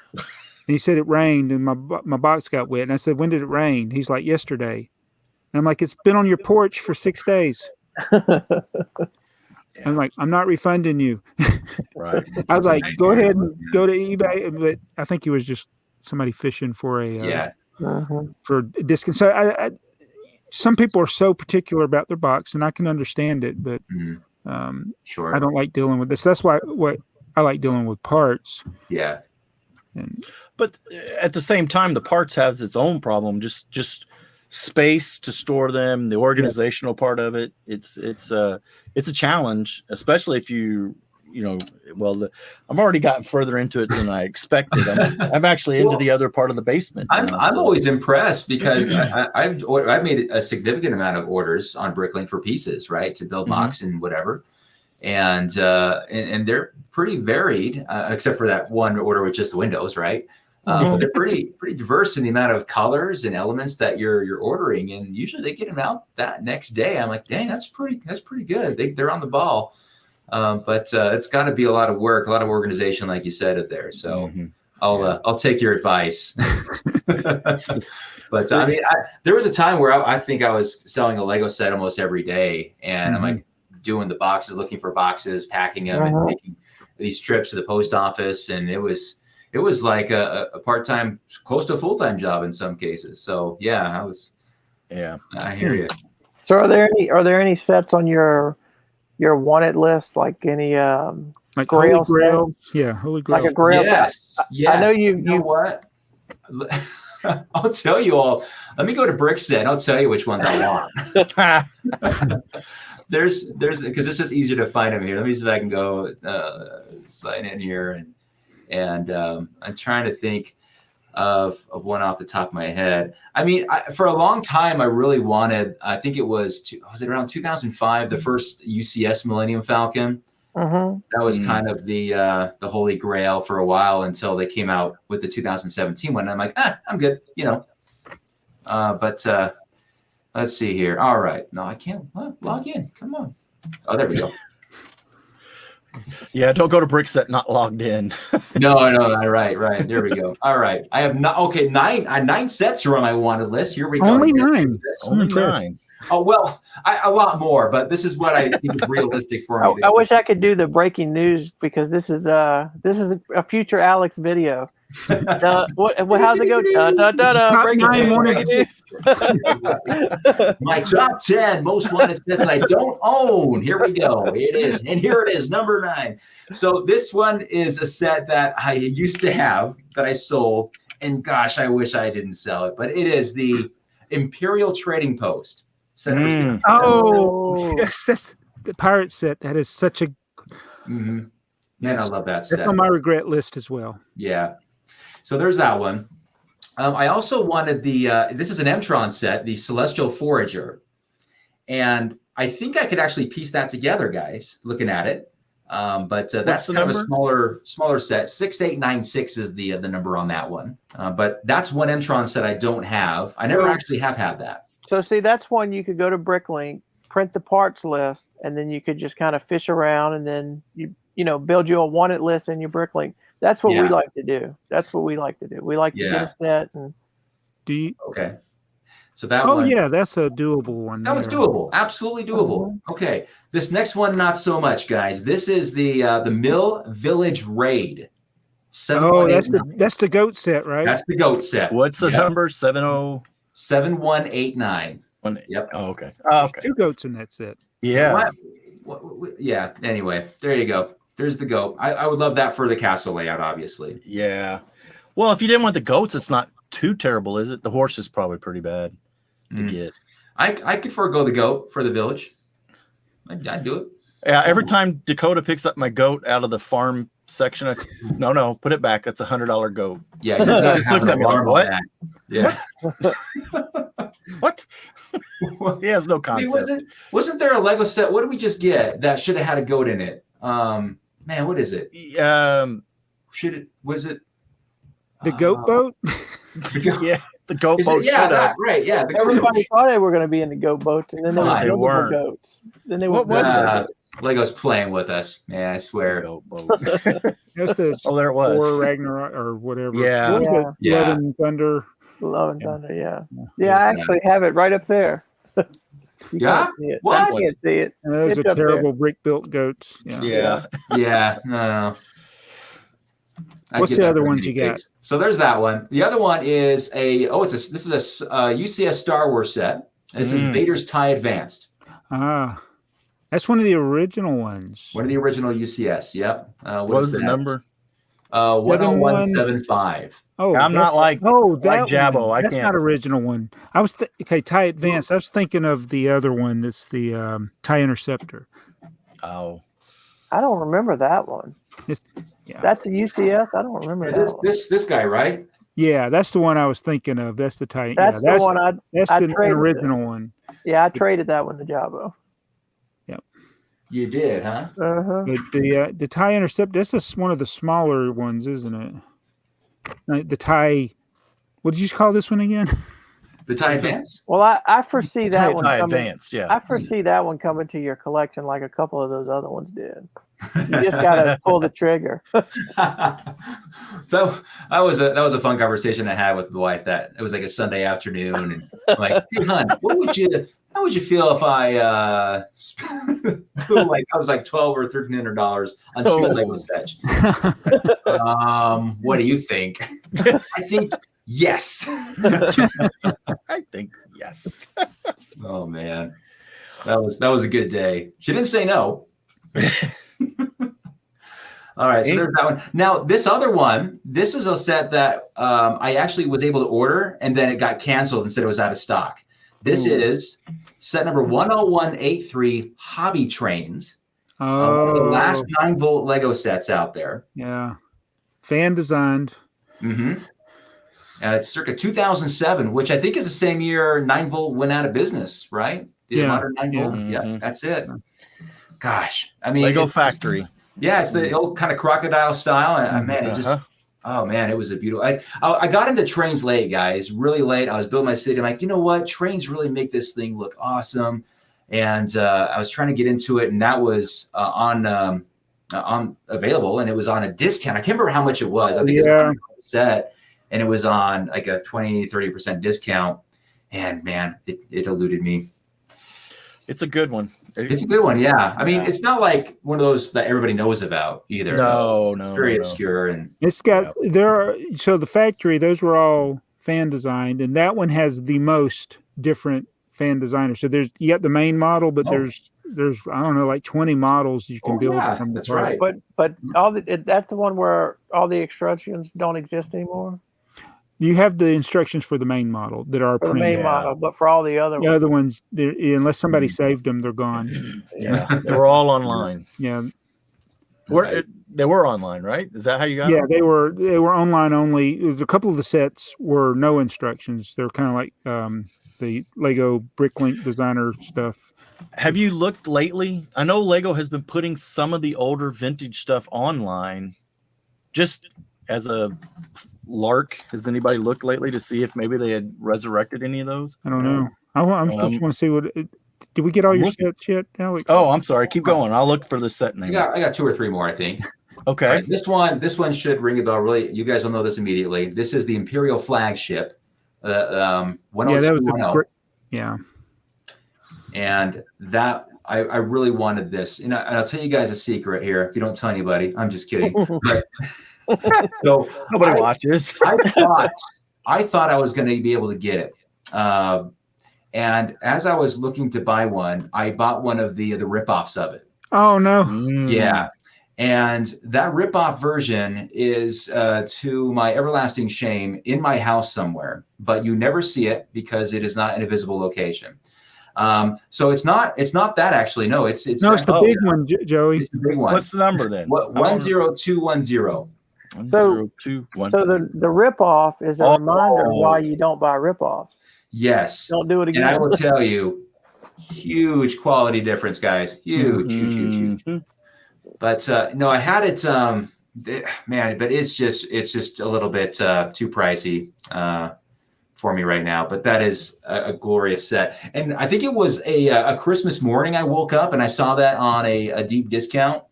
he said it rained and my box got wet. And I said, when did it rain? He's like, yesterday. And I'm like, it's been on your porch for 6 days. I'm like, I'm not refunding you. Right. I was like, go ahead and go to eBay. But I think he was just somebody fishing for a for a discount. So I some people are so particular about their box, and I can understand it, but sure, I don't like dealing with this. That's why what I like dealing with parts. Yeah. But at the same time, the parts has its own problem. Just space to store them, the organizational part of it. It's a challenge, especially if I'm already gotten further into it than I expected. I'm actually into the other part of the basement. I'm always impressed because I've made a significant amount of orders on Bricklink for pieces, right, to build mocks and whatever, and they're pretty varied, except for that one order with just the windows, right? But they're pretty diverse in the amount of colors and elements that you're ordering, and usually they get them out that next day. I'm like, dang, that's pretty good. They're on the ball. But it's got to be a lot of work, a lot of organization, like you said it there. So I'll take your advice. But I mean, there was a time where I think I was selling a Lego set almost every day, and I'm like doing the boxes, looking for boxes, packing them, and making these trips to the post office, and it was like a part-time, close to a full-time job in some cases. So yeah, I hear you. So are there any sets on your wanted list, like any like Grail Holy Grail? sets? Yeah, Holy Grail. Like a Grail. Yes. I know you know what? I'll tell you all. Let me go to BrickTsar. I'll tell you which ones I want. There's because it's just easier to find them here. Let me see if I can go sign in here, and I'm trying to think of one off the top of my head. I mean, for a long time, I really wanted. I think it was it around 2005, the first UCS Millennium Falcon. That was kind of the holy grail for a while until they came out with the 2017 one. And I'm like, I'm good, But let's see here. All right, no, I can't log in. Come on. Oh, there we go. Yeah, don't go to BrickTsar not logged in. No, right. There we go. All right, I have nine sets are on my wanted list. Here we go. Only 9. Only 9. Oh well, a lot more, but this is what I think is realistic for me. I wish I could do the breaking news, because this is a future Alex video. How's it go? Breaking news. My top 10 most wanted sets that I don't own. Here we go. It is, and here it is, number 9. So this one is a set that I used to have that I sold, and gosh, I wish I didn't sell it. But it is the Imperial Trading Post. Oh, yes, that's the pirate set. That is such a man. I love that set. That's on my regret list as well. Yeah. So there's that one. I also wanted this is an Mtron set, the Celestial Forager, and I think I could actually piece that together, guys. Looking at it, but that's kind of a smaller set. 6896 is the number on that one. But that's one Mtron set I don't have. I never actually have had that. So see, that's one you could go to Bricklink, print the parts list, and then you could just kind of fish around, and then you build you a wanted list in your Bricklink. That's what we like to do. We like to get a set. And okay. So that one. Oh yeah, that's a doable one. That was doable. Absolutely doable. Okay. This next one, not so much, guys. This is the Mill Village Raid. That's the goat set, right? That's the goat set. What's the number? 7189. Yep. Oh, okay. There's 2 goats in that set. Yeah. Yeah. Anyway, there you go. There's the goat. I would love that for the castle layout, obviously. Yeah. Well, if you didn't want the goats, it's not too terrible, is it? The horse is probably pretty bad to get. I could forego the goat for the village. I'd do it. Yeah. Every time Dakota picks up my goat out of the farm section, I say, no, put it back. That's $100 goat. Yeah. He just looks at me like, what? Yeah. What? He has no concept. Wasn't there a Lego set? What did we just get that should have had a goat in it? Man, what is it? Was it The goat boat? Yeah, the goat boat. Yeah, that right. Yeah, everybody thought they were going to be in the goat boats, and then there were they weren't. goats. Then they What was that? Lego's playing with us. Yeah, I swear. Goat boat. Oh, there it was. Or Ragnarok or whatever. Yeah. What was it? Love and Thunder. Love and Thunder. Yeah. I actually have it right up there. You can't see it. What? I can't see it. Those are terrible brick-built goats. Yeah. No. What's the other ones you got? So there's that one. The other one is this is a UCS Star Wars set. This is Vader's TIE Advanced. That's one of the original ones. One of the original UCS. Yep. What is the number? 10175. Oh, I'm not like Jabbo. That's not original one. I was TIE Advanced. I was thinking of the other one. That's the TIE Interceptor. Oh, I don't remember that one. That's a UCS. I don't remember that. This guy, right? Yeah, that's the one I was thinking of. That's the TIE. That's the one That's the original one. Yeah, I traded that one to Jabbo. Yep. You did, huh? Uh-huh. The TIE Interceptor. This is one of the smaller ones, isn't it? The TIE. What did you call this one again? The TIE Advanced. Well, I foresee that one TIE coming. Advanced. Yeah. I foresee that one coming to your collection like a couple of those other ones did. You just got to pull the trigger. that was a fun conversation I had with the wife. That it was like a Sunday afternoon, and I'm like, hey, hon, how would you feel if I I was like $1,200 or $1,300 on two Lego sets? What do you think? I think yes. I think yes. Oh man, that was a good day. She didn't say no. All right, so there's that one. Now, this other one, this is a set that I actually was able to order, and then it got canceled and said it was out of stock. This is set number 10183 Hobby Trains. One of the last 9-volt Lego sets out there. Yeah. Fan designed. Mm-hmm. It's circa 2007, which I think is the same year 9-volt went out of business, right? The modern 9-volt. Yeah, that's it. Gosh, I mean, Lego Factory. Yeah, it's the old kind of crocodile style, and man, it just it was a beautiful. I got into trains late, guys, really late. I was building my city. I'm like, you know what? Trains really make this thing look awesome, and I was trying to get into it, and that was on available, and it was on a discount. I can't remember how much it was. I think it's on a set, and it was on like a 20-30% discount, and man, it eluded me. It's a good one. It's a good one, yeah. I mean, it's not like one of those that everybody knows about either. No, it's very obscure, and it's got so the factory. Those were all fan designed, and that one has the most different fan designers. So you got the main model, but there's I don't know, like 20 models you can build. Yeah, that's right. But that's the one where all the instructions don't exist anymore. You have the instructions for the main model that are for the main model, but for all the other ones, unless somebody saved them, they're gone. Yeah, they were all online. Yeah, they were online, right? Is that how you got? Yeah, them? they were online only. A couple of the sets were no instructions. They're kind of like the Lego Bricklink designer stuff. Have you looked lately? I know Lego has been putting some of the older vintage stuff online, just as a lark. Has anybody looked lately to see if maybe they had resurrected any of those? I don't know. I just want to see what. Did we get all your sets yet, Alex? Oh, I'm sorry. Keep going. I'll look for the set name. I got 2 or 3 more, I think. Okay. Right, this one should ring a bell. Really, you guys will know this immediately. This is the Imperial flagship. 10210. Yeah. And that I really wanted this. And I'll tell you guys a secret here. If you don't tell anybody, I'm just kidding. But, so nobody watches. I thought I was going to be able to get it. And as I was looking to buy one, I bought one of the ripoffs of it. Oh no! Yeah, and that ripoff version is, to my everlasting shame, in my house somewhere. But you never see it because it is not in a visible location. So it's not that actually. No, it's the big one, Joey. It's the big one. What's the number then? 10210. So the ripoff is a reminder why you don't buy ripoffs. Yes. Don't do it again. And I will tell you, huge quality difference, guys. Huge. But no, I had it. man, but it's just a little bit too pricey for me right now. But that is a glorious set. And I think it was a Christmas morning I woke up and I saw that on a deep discount.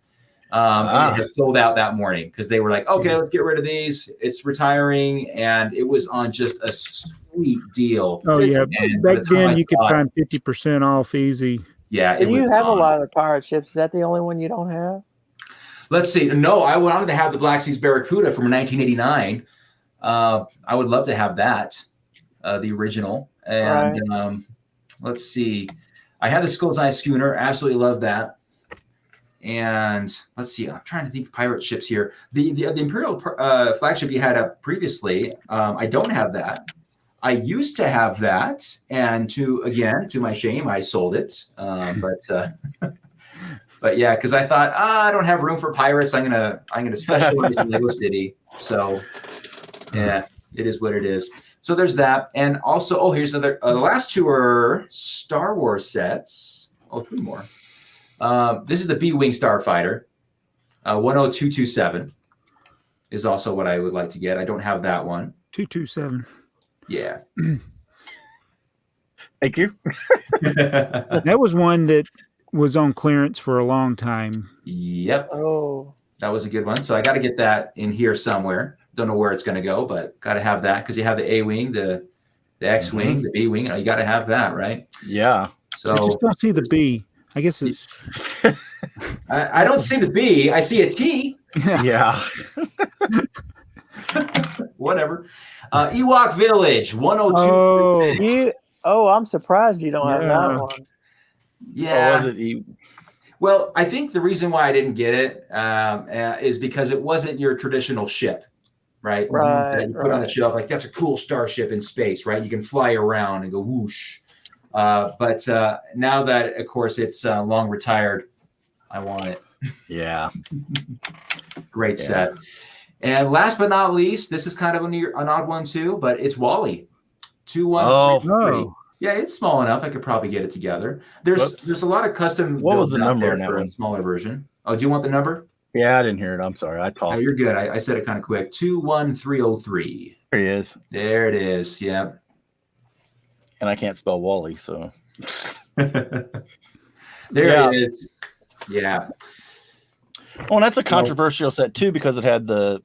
And it had sold out that morning because they were like, okay, let's get rid of these. It's retiring. And it was on just a sweet deal. Oh, yeah. And Back then, you could find 50% off easy. Yeah. So you have a lot of the pirate ships. Is that the only one you don't have? Let's see. No, I wanted to have the Black Seas Barracuda from 1989. I would love to have that, the original. And let's see. I had the Skull's Eye schooner. Absolutely love that. And let's see, I'm trying to think pirate ships here. The Imperial flagship you had up previously, I don't have that. I used to have that, and to my shame, I sold it. But yeah, because I thought I don't have room for pirates. I'm gonna specialize in Lego City. So yeah, it is what it is. So there's that, and also here's the last two are Star Wars sets. Oh, three more. This is the B-Wing Starfighter. 10227 is also what I would like to get. I don't have that one. 227. Yeah. Thank you. That was one that was on clearance for a long time. Yep. Oh. That was a good one. So I got to get that in here somewhere. Don't know where it's going to go, but got to have that because you have the A-Wing, the X-Wing, the B-Wing. You got to have that, right? Yeah. So I just don't see the B. I guess it's. I don't see the B. I see a T. Yeah. Whatever. Ewok Village 102. I'm surprised you don't have that one. Yeah. Was it Well, I think the reason why I didn't get it is because it wasn't your traditional ship, right? Right. That you put on the shelf, like that's a cool starship in space, right? You can fly around and go whoosh. But now that, of course, it's long retired, I want it. Yeah. Great set. And last but not least, this is kind of an odd one too, but it's Wally. 2133. Yeah, it's small enough. I could probably get it together. There's a lot of custom. What was the out number there on that for one? a smaller version? Oh, do you want the number? Yeah, I didn't hear it. I'm sorry. I Oh, talked. you're good. I said it kind of quick. 21303. There he is. There it is. Yeah. And I can't spell Wally, so. There it is. Yeah. Oh, and that's a controversial set too because it had the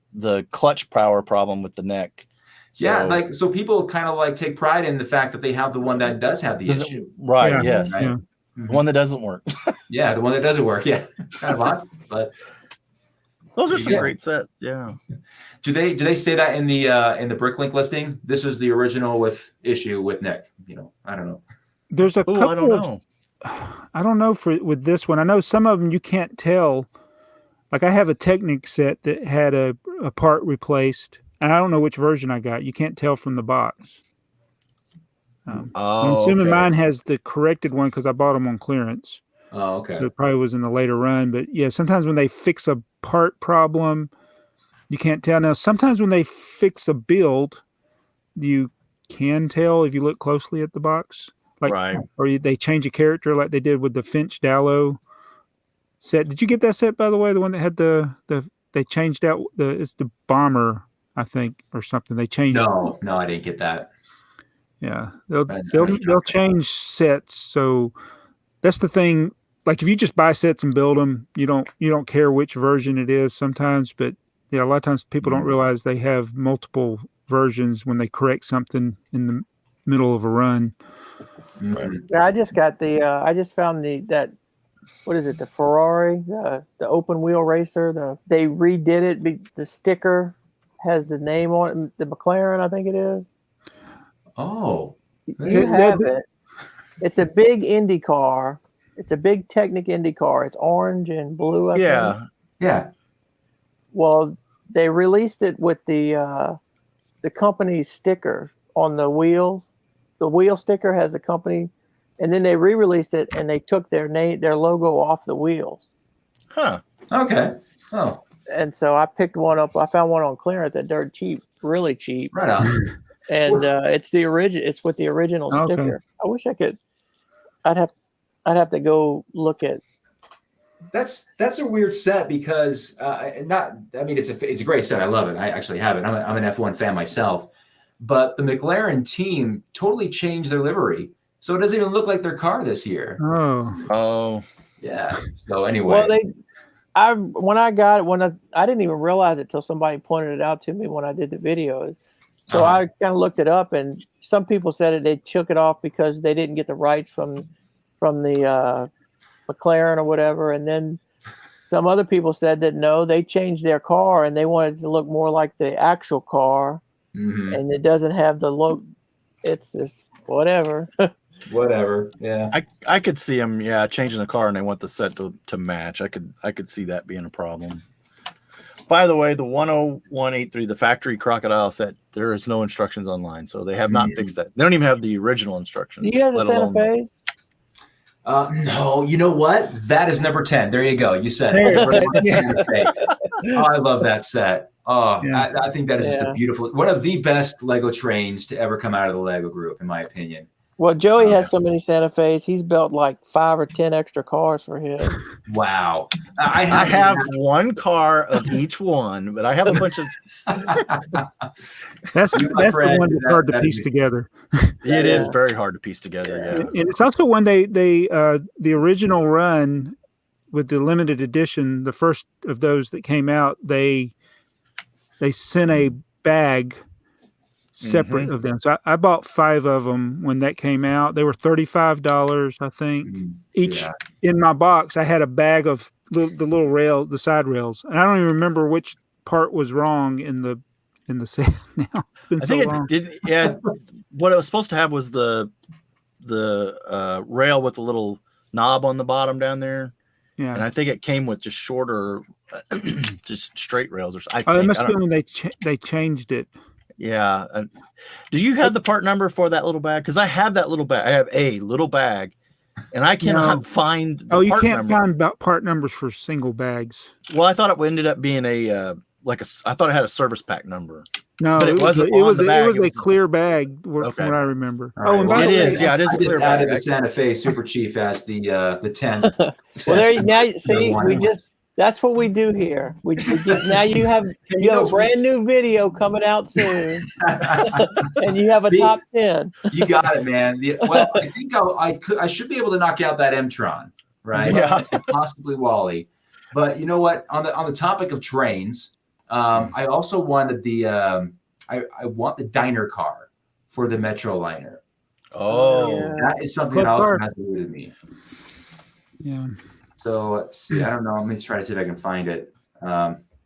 clutch power problem with the neck. So, so people kind of like take pride in the fact that they have the one that does have the issue. Right. Yeah. Yes. Right? Yeah. The one that doesn't work. Yeah, the one that doesn't work. Yeah. Kind of odd, but Those are some great sets. Yeah. do they say that in the BrickLink listing? This is the original with issue with Nick. I don't know. There's a couple I don't know. I don't know with this one. I know some of them you can't tell. Like I have a Technic set that had a part replaced, and I don't know which version I got. You can't tell from the box. I'm assuming mine has the corrected one because I bought them on clearance. Oh, okay. It probably was in the later run, but yeah, sometimes when they fix a part problem, you can't tell. Now, sometimes when they fix a build, you can tell if you look closely at the box. Or they change a character like they did with the Finch Dallow set. Did you get that set, by the way? The one that had they changed out it's the bomber, I think, or something. They changed. No, I didn't get that. Yeah, they'll change sets. So that's the thing. Like if you just buy sets and build them, you don't care which version it is sometimes. But yeah, a lot of times people don't realize they have multiple versions when they correct something in the middle of a run. Yeah, I just got I just found what is it? The Ferrari, the open wheel racer. They redid it. The sticker has the name on it. The McLaren, I think it is. Oh, you have it. It's a big Indy car. It's a big Technic Indy car. It's orange and blue. I think. Yeah. Well, they released it with the company's sticker on the wheel. The wheel sticker has the company, and then they re-released it and they took their logo off the wheels. Huh. Okay. Oh. And so I picked one up. I found one on clearance at dirt cheap, really cheap. Right on. And it's the original. It's with the original sticker. I wish I could. I'd have to go look at That's a weird set because it's a great set. I love it. I actually have it. I'm an F1 fan myself, but the McLaren team totally changed their livery, so it doesn't even look like their car this year. Oh, yeah. So anyway, when I got it, I didn't even realize it till somebody pointed it out to me when I did the videos. So I kind of looked it up, and some people said they took it off because they didn't get the rights from the McLaren or whatever. And then some other people said that no, they changed their car and they wanted it to look more like the actual car, and it doesn't have the look. It's just whatever. Whatever. Yeah. I could see them. Yeah, changing the car and they want the set to match. I could see that being a problem. By the way, the 10183, the factory crocodile set, there is no instructions online, so they have not fixed that. They don't even have the original instructions. Do you have the Santa Fe? No, you know what? That is number 10. There you go. You said it. Oh, I love that set. Oh, yeah. I think that is just a beautiful, one of the best Lego trains to ever come out of the Lego group, in my opinion. Well, Joey has so many Santa Fe's. He's built like 5 or 10 extra cars for him. Wow. I have one car of each one, but I have a bunch of. That's the one that's hard to piece together. It is very hard to piece together. Yeah. And it's also when they the original run with the limited edition, the first of those that came out, they sent a bag separate of them. So I bought 5 of them when that came out. They were $35, I think. Each in my box, I had a bag of the little the side rails, and I don't even remember which part was wrong in the set. Now it's been so long. What it was supposed to have was the rail with the little knob on the bottom down there. Yeah, and I think it came with just shorter, just straight rails. It must have been when they changed it. Yeah. Do you have the part number for that little bag? Because I have that little bag. I have a little bag, and I cannot find. You can't find part numbers for single bags. Well, I thought it ended up being I thought it had a service pack number. No, but it wasn't. It was a clear bag, from what I remember. Right. Oh, and by the way, it is. Yeah, it is a clear bag. Added the Santa Fe Super Chief as the 10. Well, there now see that's what we do here. Now you have a brand new video coming out soon, and you have a top 10. You got it, man. Well, I think I should be able to knock out that M-Tron, right? Yeah, possibly Wally. But you know what? On the topic of trains, I also wanted I want the diner car for the Metro liner. Oh, that is something that also has to do with me. Yeah. So let's see. I don't know. Let me try to see if I can find it.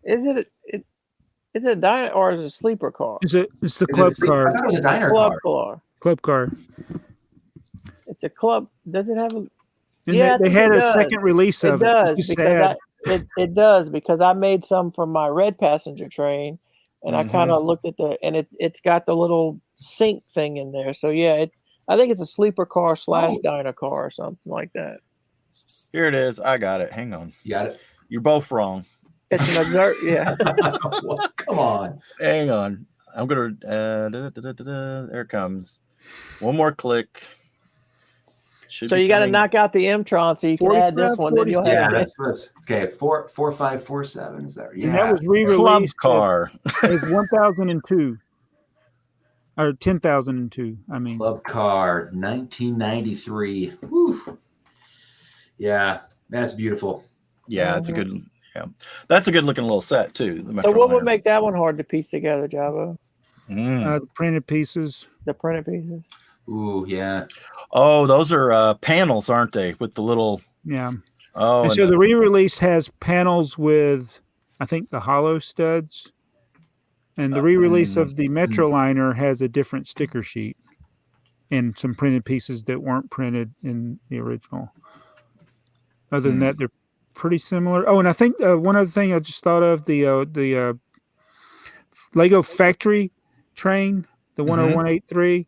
Is it a diner or is it a sleeper car? It's the club car. I thought it was a diner car. Club car. It's a club. Does it have a? They had a second release of it. It does because I made some from my red passenger train, and I kind of looked at it's got the little sink thing in there. So yeah, I think it's a sleeper car / diner car or something like that. Here it is. I got it. Hang on. You got it? You're both wrong. It's an yeah. Well, come on. Hang on. I'm going to... there it comes. One more click. So you got to knock out the M-Tron so you can add this one. Then you'll have that's okay. 4547 is that? Yeah. And that was re-released. Club car. It's 1002. Or 10,002. I mean. Club car, 1993. Whew. Yeah, that's beautiful. Yeah, it's a good. Yeah, that's a good looking little set too. So what would make that one hard to piece together, Javo? The printed pieces. The printed pieces. Ooh, yeah. Oh, those are panels, aren't they? With the little. Yeah. Oh, and so the re-release has panels with, I think, the hollow studs, and the re-release of the Metroliner has a different sticker sheet and some printed pieces that weren't printed in the original. Other than that, they're pretty similar. Oh, and I think one other thing I just thought of, the Lego factory train, the 10183.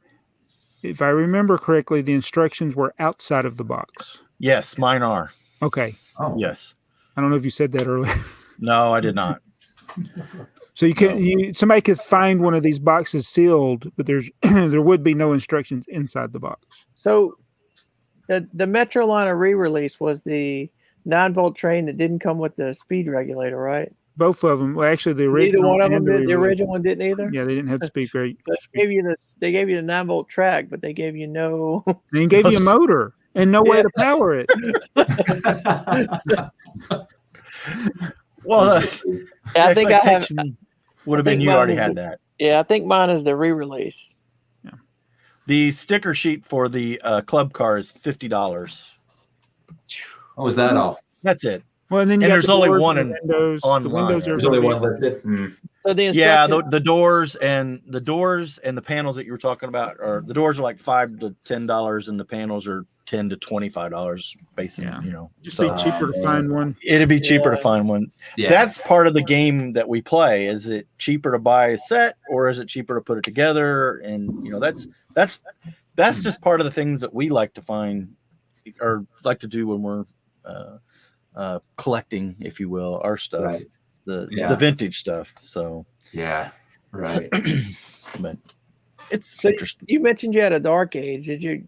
If I remember correctly, the instructions were outside of the box. Yes, mine are. Okay. Oh. Yes. I don't know if you said that earlier. No, I did not. So somebody could find one of these boxes sealed, but there would be no instructions inside the box. So the Metroliner re-release was the 9-volt train that didn't come with the speed regulator, right? Both of them. Well, actually, the Neither original. one of them and did. The re-release. original one didn't either. Yeah, they didn't have the speed rate. They gave you the 9-volt track, but they gave you no. They gave you a motor and no way Yeah. to power it. Well, I think I have. would have I been think you mine already is had the- that. Yeah, I think mine is the re-release. The sticker sheet for the club car is $50. What was that all? That's it. Well, and then you And got there's the only doors one and the in- windows. The online, windows right? are There's only gonna one be- listed. Hmm. So the Yeah, instruction. the doors and the panels that you were talking about, or the doors are like $5 to $10, and the panels are $10 to $25, basically. Yeah. You know, Just so be cheaper to find one. it'd be cheaper to Yeah. find one. Yeah. That's part of the game that we play. Is it cheaper to buy a set, or is it cheaper to put it together? And you know, that's just part of the things that we like to find or like to do when we're collecting, if you will, our stuff, Right. the vintage stuff. So Yeah. Right. but it's So interesting. you mentioned you had a dark age. Did you?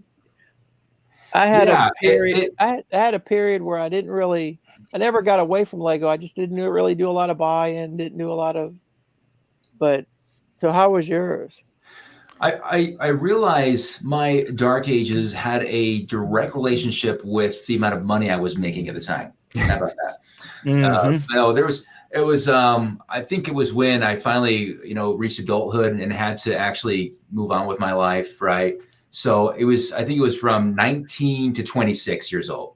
I had Yeah, a period. I had a period where I never got away from Lego. I just didn't really do a lot of buy-in. Didn't do a lot of. But so, how was yours? I realize my dark ages had a direct relationship with the amount of money I was making at the time. How about that? Mhm. No, it was I think it was when I finally, reached adulthood and had to actually move on with my life, right? So I think it was from 19 to 26 years old.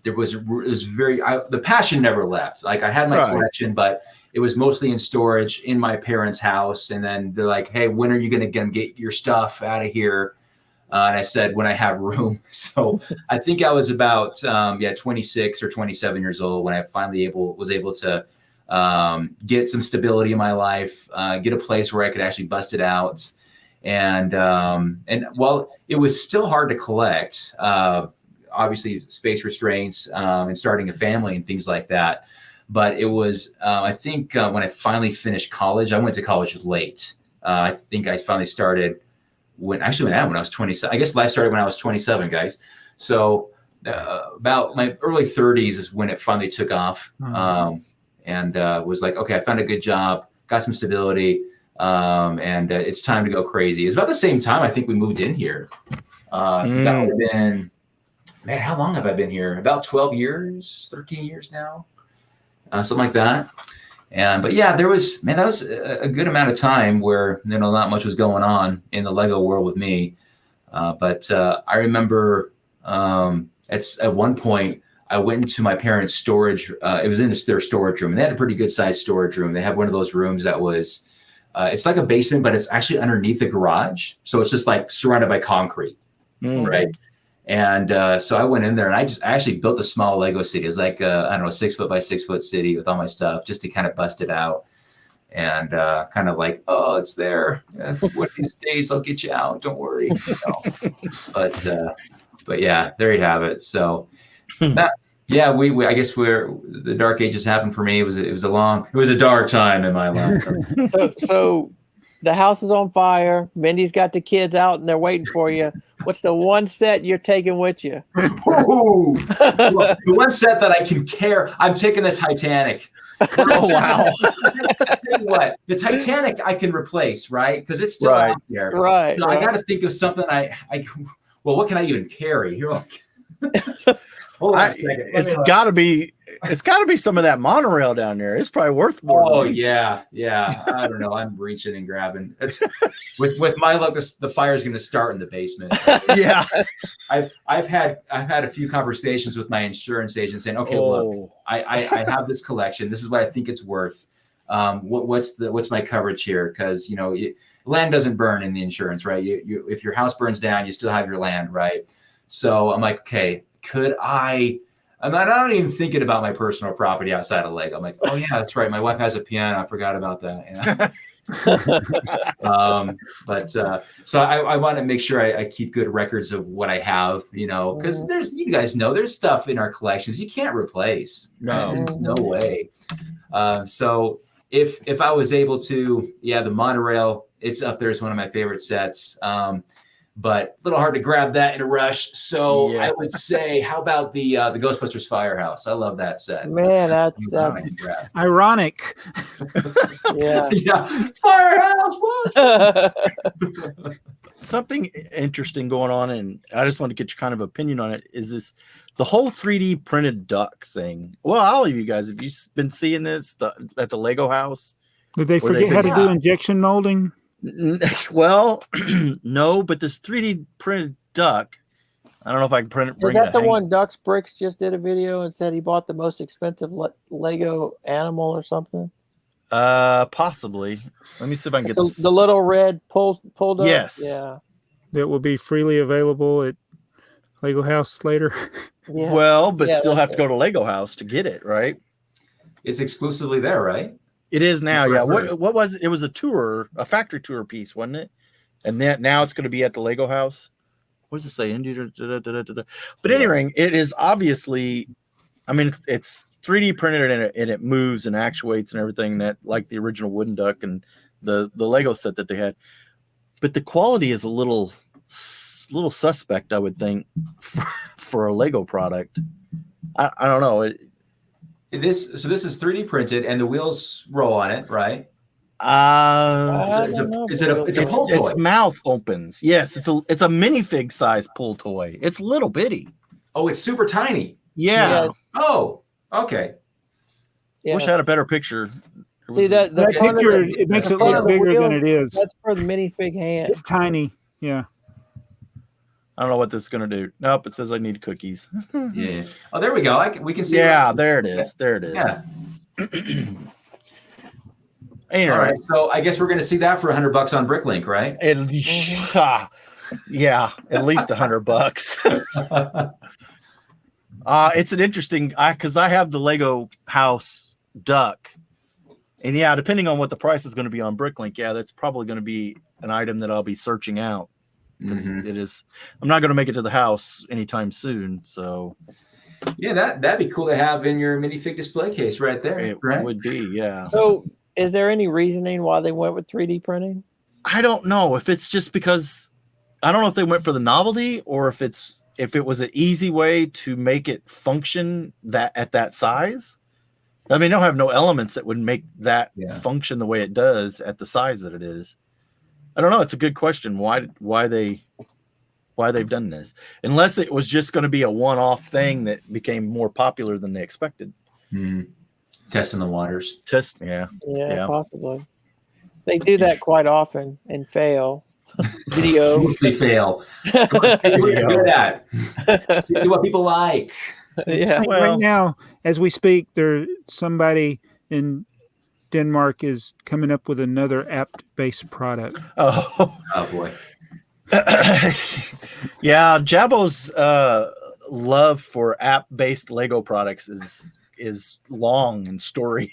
It was the passion never left. Like I had my Right. collection, but it was mostly in storage in my parents' house. And then they're like, "Hey, when are you going to get your stuff out of here?" And I said, "When I have room." So I think I was about 26 or 27 years old when I finally was able to get some stability in my life, get a place where I could actually bust it out. And while it was still hard to collect, obviously space restraints and starting a family and things like that. But it was, I think when I finally finished college, I went to college late. I think I finally started when I was 27. I guess life started when I was 27, guys. So about my early 30s is when it finally took off. And was like, okay, I found a good job, got some stability, and it's time to go crazy. It's about the same time I think we moved in here. 'Cause that would have been, man, how long have I been here? About 12 years, 13 years now, something like that. But yeah, that was a good amount of time where, not much was going on in the Lego world with me. But I remember at one point, I went into my parents' storage. It was in their storage room, and they had a pretty good sized storage room. They had one of those rooms that was, it's like a basement, but it's actually underneath the garage. So it's just like surrounded by concrete, right? And so I went in there and I actually built a small Lego city. It was like, I don't know, 6 foot by 6 foot city with all my stuff just to kind of bust it out. And kind of like, oh, it's there. One of these days I'll get you out. Don't worry. But yeah, there you have it. So yeah, we I guess the dark ages happened for me. It was a dark time in my life. So the house is on fire. Mindy's got the kids out and they're waiting for you. What's the one set you're taking with you? Well, the one set that I can carry, I'm taking the Titanic. Oh wow! I'll tell you what, the Titanic I can replace, right? Because it's still out there. Right. So I got to think of something well, what can I even carry? You're like, hold on a second. It's got to be some of that monorail down there. It's probably worth more. Oh yeah. I don't know. I'm reaching and grabbing. It's with my luck, the fire's going to start in the basement. Yeah. I've had a few conversations with my insurance agent saying, okay, look, I have this collection. This is what I think it's worth. What's my coverage here? Because land doesn't burn in the insurance, right? You if your house burns down, you still have your land, right? So I'm like, okay, I'm not even thinking about my personal property outside of Lego. I'm like, oh yeah, that's right. My wife has a piano. I forgot about that. So I want to make sure I keep good records of what I have, because there's stuff in our collections you can't replace. No. There's no way. So if I was able to, the monorail, it's up there as one of my favorite sets. but a little hard to grab that in a rush. So Yeah. I would say, how about the Ghostbusters Firehouse? I love that set. Man, It's that's nice to grab. Ironic. yeah. Yeah, Firehouse. What? Something interesting going on, and I just want to get your kind of opinion on it. Is this the whole 3D printed duck thing? Well, all of you guys, have you been seeing this at the Lego house? Did they Where forget how to do injection molding? Well, no, but this 3D printed duck, I don't know if I can print it. Is that the one Ducks Bricks just did a video and said he bought the most expensive Lego animal or something? Possibly. Let me see if I can get this. The little red pulled up. Yes. Yeah. That will be freely available at Lego House later. Yeah. Well, but still have to go to Lego House to get it, right? It's exclusively there, right? It is now. Right, Yeah. right. What was it? It was a factory tour piece, wasn't it? And then now it's going to be at the Lego House. What does it say? But anyway, it is obviously, I mean, it's 3D printed and it moves and actuates and everything that like the original wooden duck and the Lego set that they had. But the quality is a little suspect, I would think, for a Lego product. I don't know. This is 3D printed and the wheels roll on it, right? It's a pull toy. Its mouth opens. Yes, it's a minifig size pull toy. It's little bitty. Oh, it's super tiny. Yeah. Oh, okay. Yeah. Wish I had a better picture. See that picture, it makes it look bigger than it is. That's for the minifig hand. It's tiny. Yeah. I don't know what this is going to do. Nope, it says I need cookies. Yeah. Oh, there we go. We can see. Yeah, there it is. There it is. Yeah. Anyway, All right. So I guess we're going to see that for $100 on BrickLink, right? Yeah, at least $100. It's an interesting because I have the Lego House duck, and yeah, depending on what the price is going to be on BrickLink, yeah, that's probably going to be an item that I'll be searching out because it is. I'm not going to make it to the house anytime soon, so yeah, that'd be cool to have in your minifig display case right there. It would be, yeah. So, is there any reasoning why they went with 3D printing? I don't know if it's just because I don't know if they went for the novelty or if it was an easy way to make it function that at that size. I mean, they don't have no elements that would make that function the way it does at the size that it is. I don't know. It's a good question. Why they've done this? Unless it was just going to be a one-off thing that became more popular than they expected. Testing the waters. Yeah, possibly. They do that quite often and fail. Video. They fail. What do that? See what people like. Yeah. Right now, as we speak, somebody in Denmark is coming up with another app-based product. Oh boy. Yeah, Jabo's love for app-based Lego products is long and storied.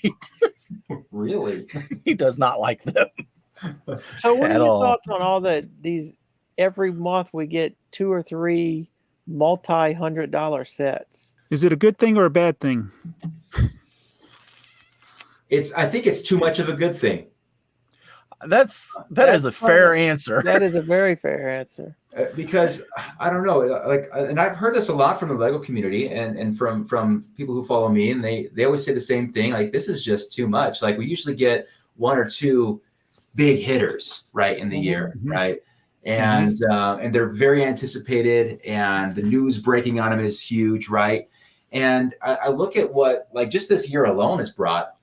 Really? He does not like them. So what are your thoughts on all these every month we get 2 or 3 multi-$100 sets? Is it a good thing or a bad thing? I think it's too much of a good thing. That is a fair answer. That is a very fair answer. Because I don't know, and I've heard this a lot from the Lego community and from people who follow me, and they always say the same thing. Like, this is just too much. Like, we usually get 1 or 2 big hitters right in the year, right? And and they're very anticipated, and the news breaking on them is huge, right? And I look at what just this year alone has brought.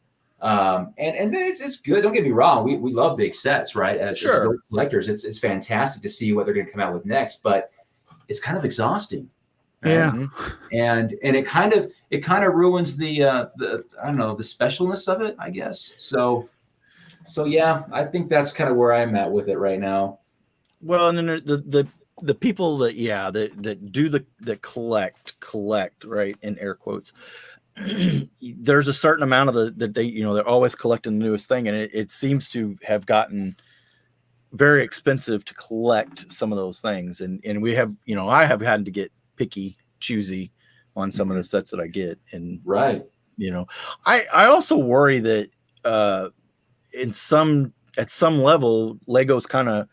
And it's good. Don't get me wrong. We love big sets, right? As collectors, it's fantastic to see what they're going to come out with next, but it's kind of exhausting. Right? Yeah. And it kind of ruins the I don't know, the specialness of it, I guess. So yeah, I think that's kind of where I'm at with it right now. Well, and then the people that do that collect, right, in air quotes. There's a certain amount of that they they're always collecting the newest thing, and it seems to have gotten very expensive to collect some of those things, and we have I have had to get choosy on some of the sets that I get, and I also worry that at some level Lego's kind of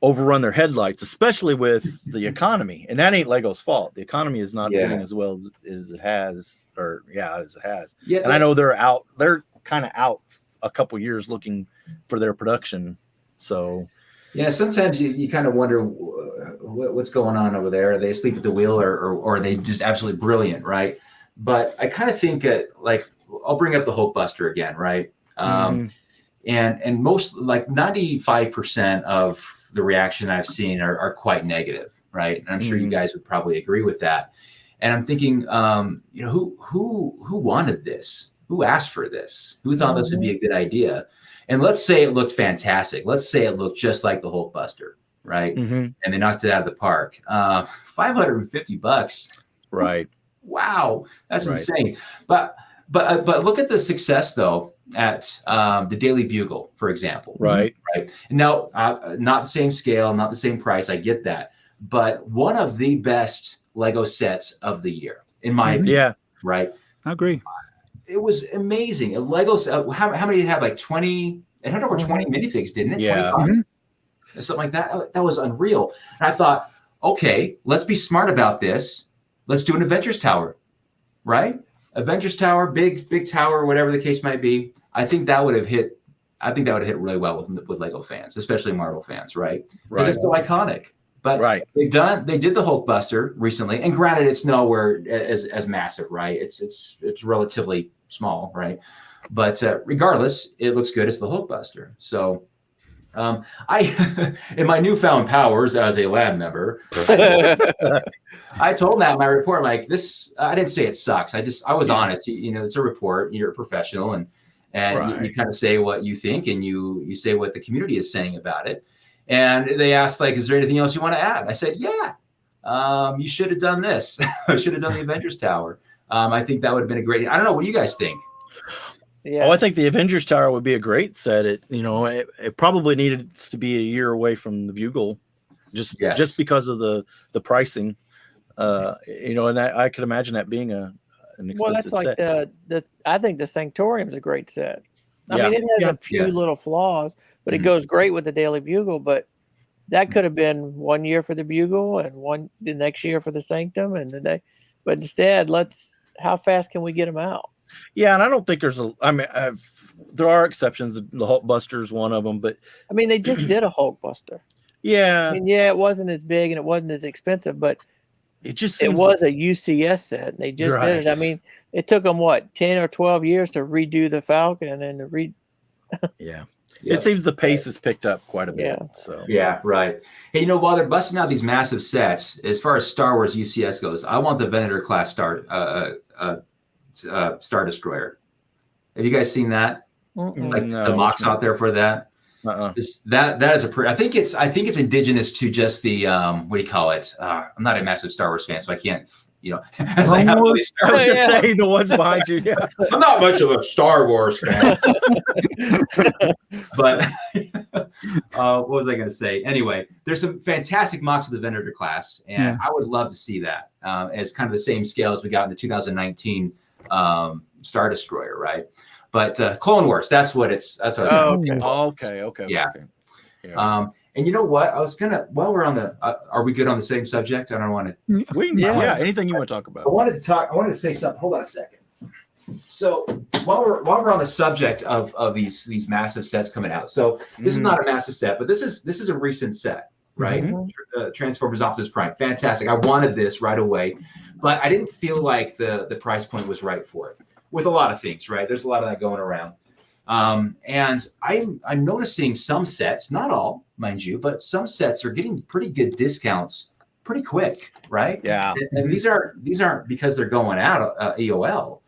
overrun their headlights, especially with the economy. And that ain't Lego's fault. The economy is not doing as well as it has, as it has. Yeah, and I know they're kind of out a couple years looking for their production. So yeah, sometimes you kind of wonder what's going on over there. Are they asleep at the wheel, or are they just absolutely brilliant, right? But I kind of think that, like, I'll bring up the Hulkbuster again, right? And most, like 95% of the reaction I've seen are quite negative, right? And I'm sure you guys would probably agree with that. And I'm thinking, who wanted this? Who asked for this? Who thought this would be a good idea? And let's say it looked fantastic. Let's say it looked just like the Hulkbuster, right? And they knocked it out of the park. $550. Right. Wow, that's insane. But look at the success though at the Daily Bugle, for example. Right. Now, not the same scale, not the same price. I get that, but one of the best Lego sets of the year, in my opinion. Yeah. Right. I agree. It was amazing. Legos. How many did it have? Like 20. It had over 20 minifigs, didn't it? Yeah. 25? Something like that. That was unreal. And I thought, okay, let's be smart about this. Let's do an Avengers Tower, right? Avengers Tower, big tower, whatever the case might be. I think that would have hit really well with Lego fans, especially Marvel fans, right? Because it's so iconic. But they did the Hulkbuster recently, and granted, it's nowhere as massive, right? It's relatively small, right? But regardless, it looks good as the Hulkbuster. So I, in my newfound powers as a lab member, I told Matt in my report, like, this, I didn't say it sucks. I was honest. It's a report. You're a professional, and you kind of say what you think, and you say what the community is saying about it. And they asked, like, is there anything else you want to add? I said, yeah, you should have done this. I should have done the Avengers Tower. I think that would have been a great, I don't know. What do you guys think? Yeah. Oh, I think the Avengers Tower would be a great set. It probably needed to be a year away from the Bugle, just because of the pricing. And I could imagine that being an expensive well, that's like set. I think the Sanctorium is a great set. I mean, it has a few little flaws, but it goes great with the Daily Bugle. But that could have been 1 year for the Bugle and the next year for the Sanctum, but instead, how fast can we get them out? Yeah, and I don't think there are exceptions. The Hulkbuster is one of them, but I mean, they just did a Hulkbuster. Yeah, I mean, it wasn't as big and it wasn't as expensive, but it was a UCS set. And they just did it. I mean, it took them 10 or 12 years to redo the Falcon and to Yeah. It seems the pace has picked up quite a bit. So right. Hey, while they're busting out these massive sets, as far as Star Wars UCS goes, I want the Venator class Star Destroyer. Have you guys seen that? Like the mocks out there for that? That is I think it's indigenous to just the what do you call it? I'm not a massive Star Wars fan, so I can't as I was gonna say the ones behind you. Yeah. I'm not much of a Star Wars fan. But what was I gonna say? Anyway, there's some fantastic mocks of the Venator class, and I would love to see that as kind of the same scale as we got in the 2019 Star Destroyer, right? But Clone Wars, that's what it's. That's what I was saying. Okay. Yeah. And you know what? I was while we're on the, are we good on the same subject? I don't want to. Anything you want to talk about? I wanted to say something. Hold on a second. So while we're on the subject of these massive sets coming out, so this is not a massive set, but this is a recent set, right? Transformers Optimus Prime, fantastic. I wanted this right away, but I didn't feel like the price point was right for it. With a lot of things, right? There's a lot of that going around. And I'm noticing some sets, not all, mind you, but some sets are getting pretty good discounts pretty quick, right? Yeah. And these aren't because they're going out AFoOL,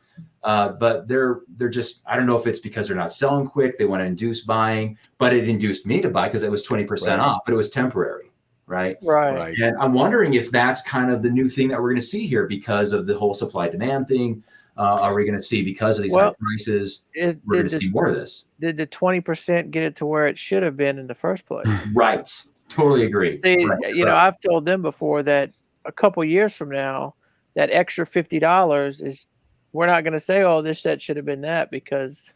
but they're just, I don't know if it's because they're not selling quick, they want to induce buying, but it induced me to buy because it was 20% off, but it was temporary, right? Right. And I'm wondering if that's kind of the new thing that we're going to see here because of the whole supply demand thing. Are we going to see, because of these high prices, we're going to see more of this? Did the 20% get it to where it should have been in the first place? Right. Totally agree. See, I've told them before that a couple years from now, that extra $50 is, we're not going to say, oh, this set should have been that, because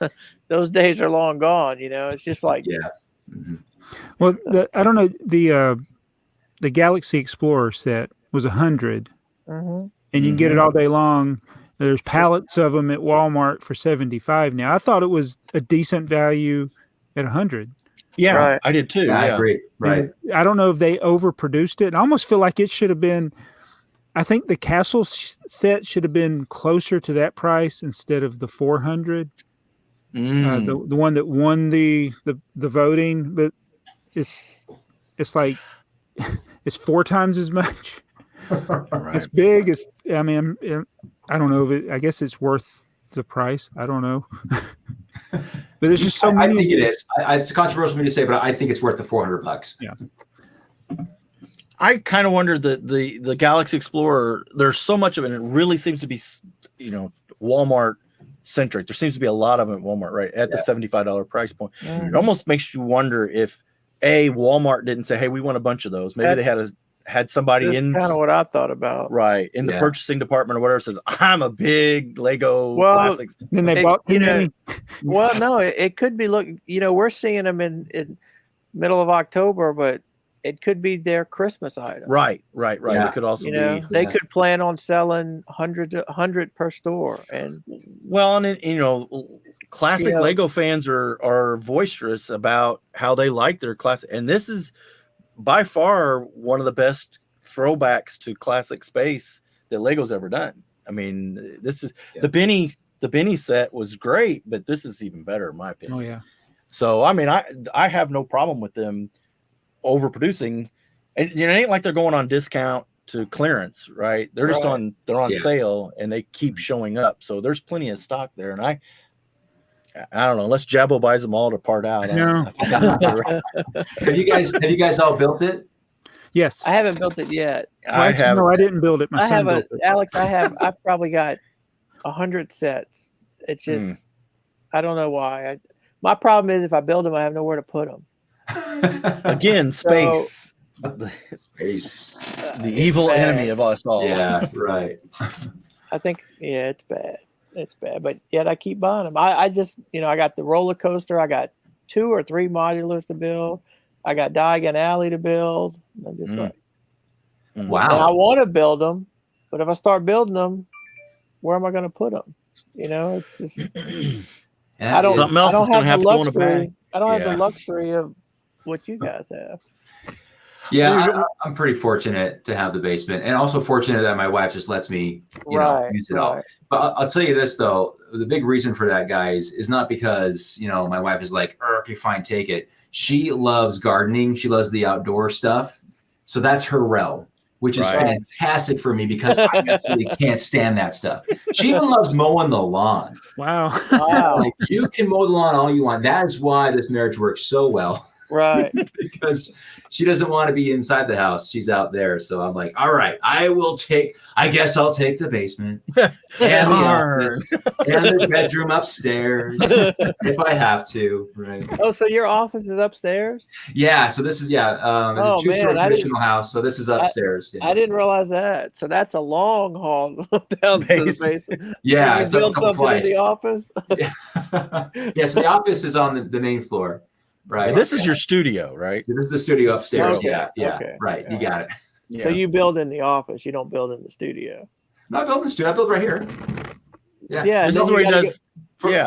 those days are long gone. It's just like, Well, I don't know, the Galaxy Explorer set was 100, Mm-hmm. and you can get it all day long. There's pallets of them at Walmart for 75 now. I thought it was a decent value at 100. Yeah, Right. I did too. Yeah, I Yeah. agree. Right. And I don't know if they overproduced it. I almost feel like it should have been. I think the Castle set should have been closer to that price instead of the 400. The one that won the voting, but it's like it's 4 times as much. Right. It's big. I mean, I don't know if I guess it's worth the price. I don't know. But it's just so many. I think it is. It's controversial for me to say, but I think it's worth the $400. Yeah. I kind of wonder the Galaxy Explorer. There's so much of it. And it really seems to be, Walmart centric. There seems to be a lot of it at Walmart, right at the $75 price point. Mm-hmm. It almost makes you wonder if Walmart didn't say, "Hey, we want a bunch of those." Maybe they had somebody That's in kind of what I thought about. right in the purchasing department or whatever says, "I'm a big Lego classics." Then they bought too many. Well, no, it could be. Look, we're seeing them in middle of October, but it could be their Christmas item. Right. Yeah. It could also be. They could plan on selling 100 per store, and Well, and classic Lego fans are boisterous about how they like their classic, and this is by far one of the best throwbacks to classic space that Lego's ever done. I mean, this is the Benny set was great, but this is even better in my opinion. Oh yeah. So I mean, I have no problem with them overproducing, and it ain't like they're going on discount to clearance, right? They're just on sale, and they keep showing up. So there's plenty of stock there, and I don't know, unless Jabbo buys them all to part out. No. Have you guys all built it? Yes. I haven't built it yet. I have. No, I didn't build it. My son built it. Alex. I've probably got 100 sets. It's just I don't know why. My problem is if I build them, I have nowhere to put them. Again, space. Space. The evil enemy of us all. Yeah, right. I think, it's bad. It's bad, but yet I keep buying them. I just, I got the roller coaster. I got 2 or 3 modulars to build. I got Diagon Alley to build. I'm just like, Wow. and I want to build them, but if I start building them, where am I going to put them? It's just, I don't. Something else I don't is gonna have have the to go in a luxury. bag. I don't have Yeah. the luxury of what you guys have. Yeah, I'm pretty fortunate to have the basement, and also fortunate that my wife just lets me, use it all. But I'll tell you this though, the big reason for that, guys, is not because my wife is like, "Okay, fine, take it." She loves gardening. She loves the outdoor stuff, so that's her realm, which is fantastic for me because I absolutely can't stand that stuff. She even loves mowing the lawn. Wow. Like, you can mow the lawn all you want. That is why this marriage works so well. Right. Because she doesn't want to be inside the house. She's out there. So I'm like, all right, I guess I'll take the basement and the office and the bedroom upstairs if I have to. Right. Oh, so your office is upstairs? Yeah. So this is, it's a 2-story traditional house. So this is upstairs. I didn't realize that. So that's a long haul down to the basement. Yeah. You build something in the office? Yeah. Yeah. So the office is on the main floor. Right. This is your studio, right? This is the studio upstairs. Okay. Yeah. Okay. Right. You got it. Yeah. So you build in the office. You don't build in the studio. No, I built in the studio. I built right here. Yeah. Yeah. This then is where he you gotta does.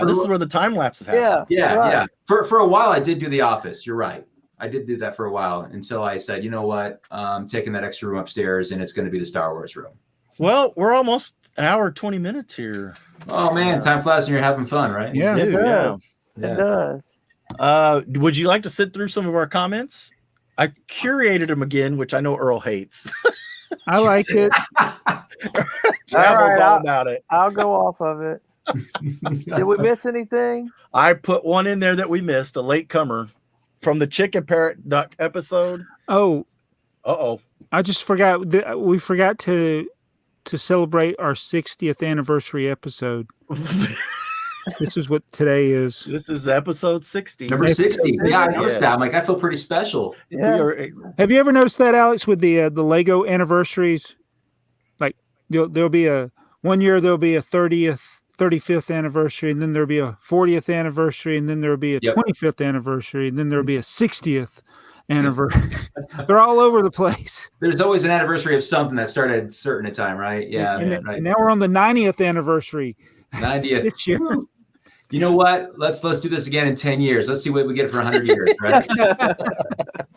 This is where the time lapses happen. Yeah. Yeah. For a while, I did do the office. You're right. I did do that for a while until I said, you know what? I'm taking that extra room upstairs, and it's going to be the Star Wars room. Well, we're almost an hour 20 minutes here. Oh man, time flies when you're having fun, right? Yeah. It does. Yeah. It does. Would you like to sit through some of our comments? I curated them again, which I know Earl hates. I like it. Travel's all about it. I'll go off of it. Did we miss anything? I put one in there that we missed, a late comer from the Chicken Parrot Duck episode. Oh, Uh-oh. I just forgot. We forgot to celebrate our 60th anniversary episode. This is what today is. This is episode 60. Number 60. Yeah, I noticed that. I'm like, I feel pretty special. Yeah. Have you ever noticed that, Alex, with the Lego anniversaries? Like there'll be one year there'll be a 30th 35th anniversary, and then there'll be a 40th anniversary, and then there'll be a 25th anniversary, and then there'll be a 60th anniversary. They're all over the place. There's always an anniversary of something that started at a certain time, right? Yeah, right. And now we're on the 90th anniversary. 90th. This year. You know what? Let's do this again in 10 years. Let's see what we get for 100 years, right?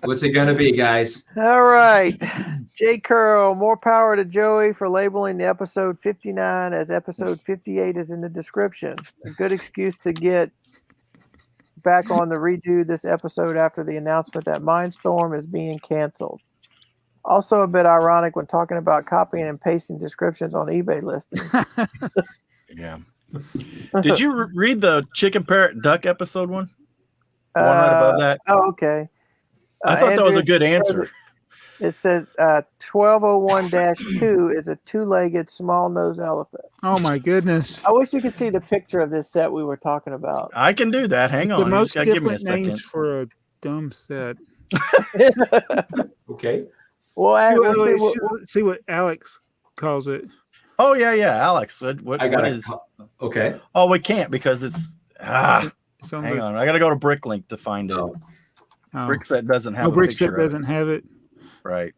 What's it going to be, guys? All right. J. Curl, more power to Joey for labeling the episode 59 as episode 58 is in the description. A good excuse to get back on the redo this episode after the announcement that Mindstorm is being canceled. Also a bit ironic when talking about copying and pasting descriptions on eBay listings. Yeah. Did you read the chicken parrot duck episode one? The one right above that? Oh, okay. I thought that was a good answer. It says 1201-2 is a two-legged small-nosed elephant. Oh, my goodness. I wish you could see the picture of this set we were talking about. I can do that. Hang on. The most give me a different second. names for a dumb set. Okay. Well, see what Alex calls it. Oh, yeah. Alex, what is... Okay. Oh, we can't because it's... hang on. I got to go to BrickLink to find it. Oh. BrickSet doesn't have a BrickSet picture doesn't have it. Right.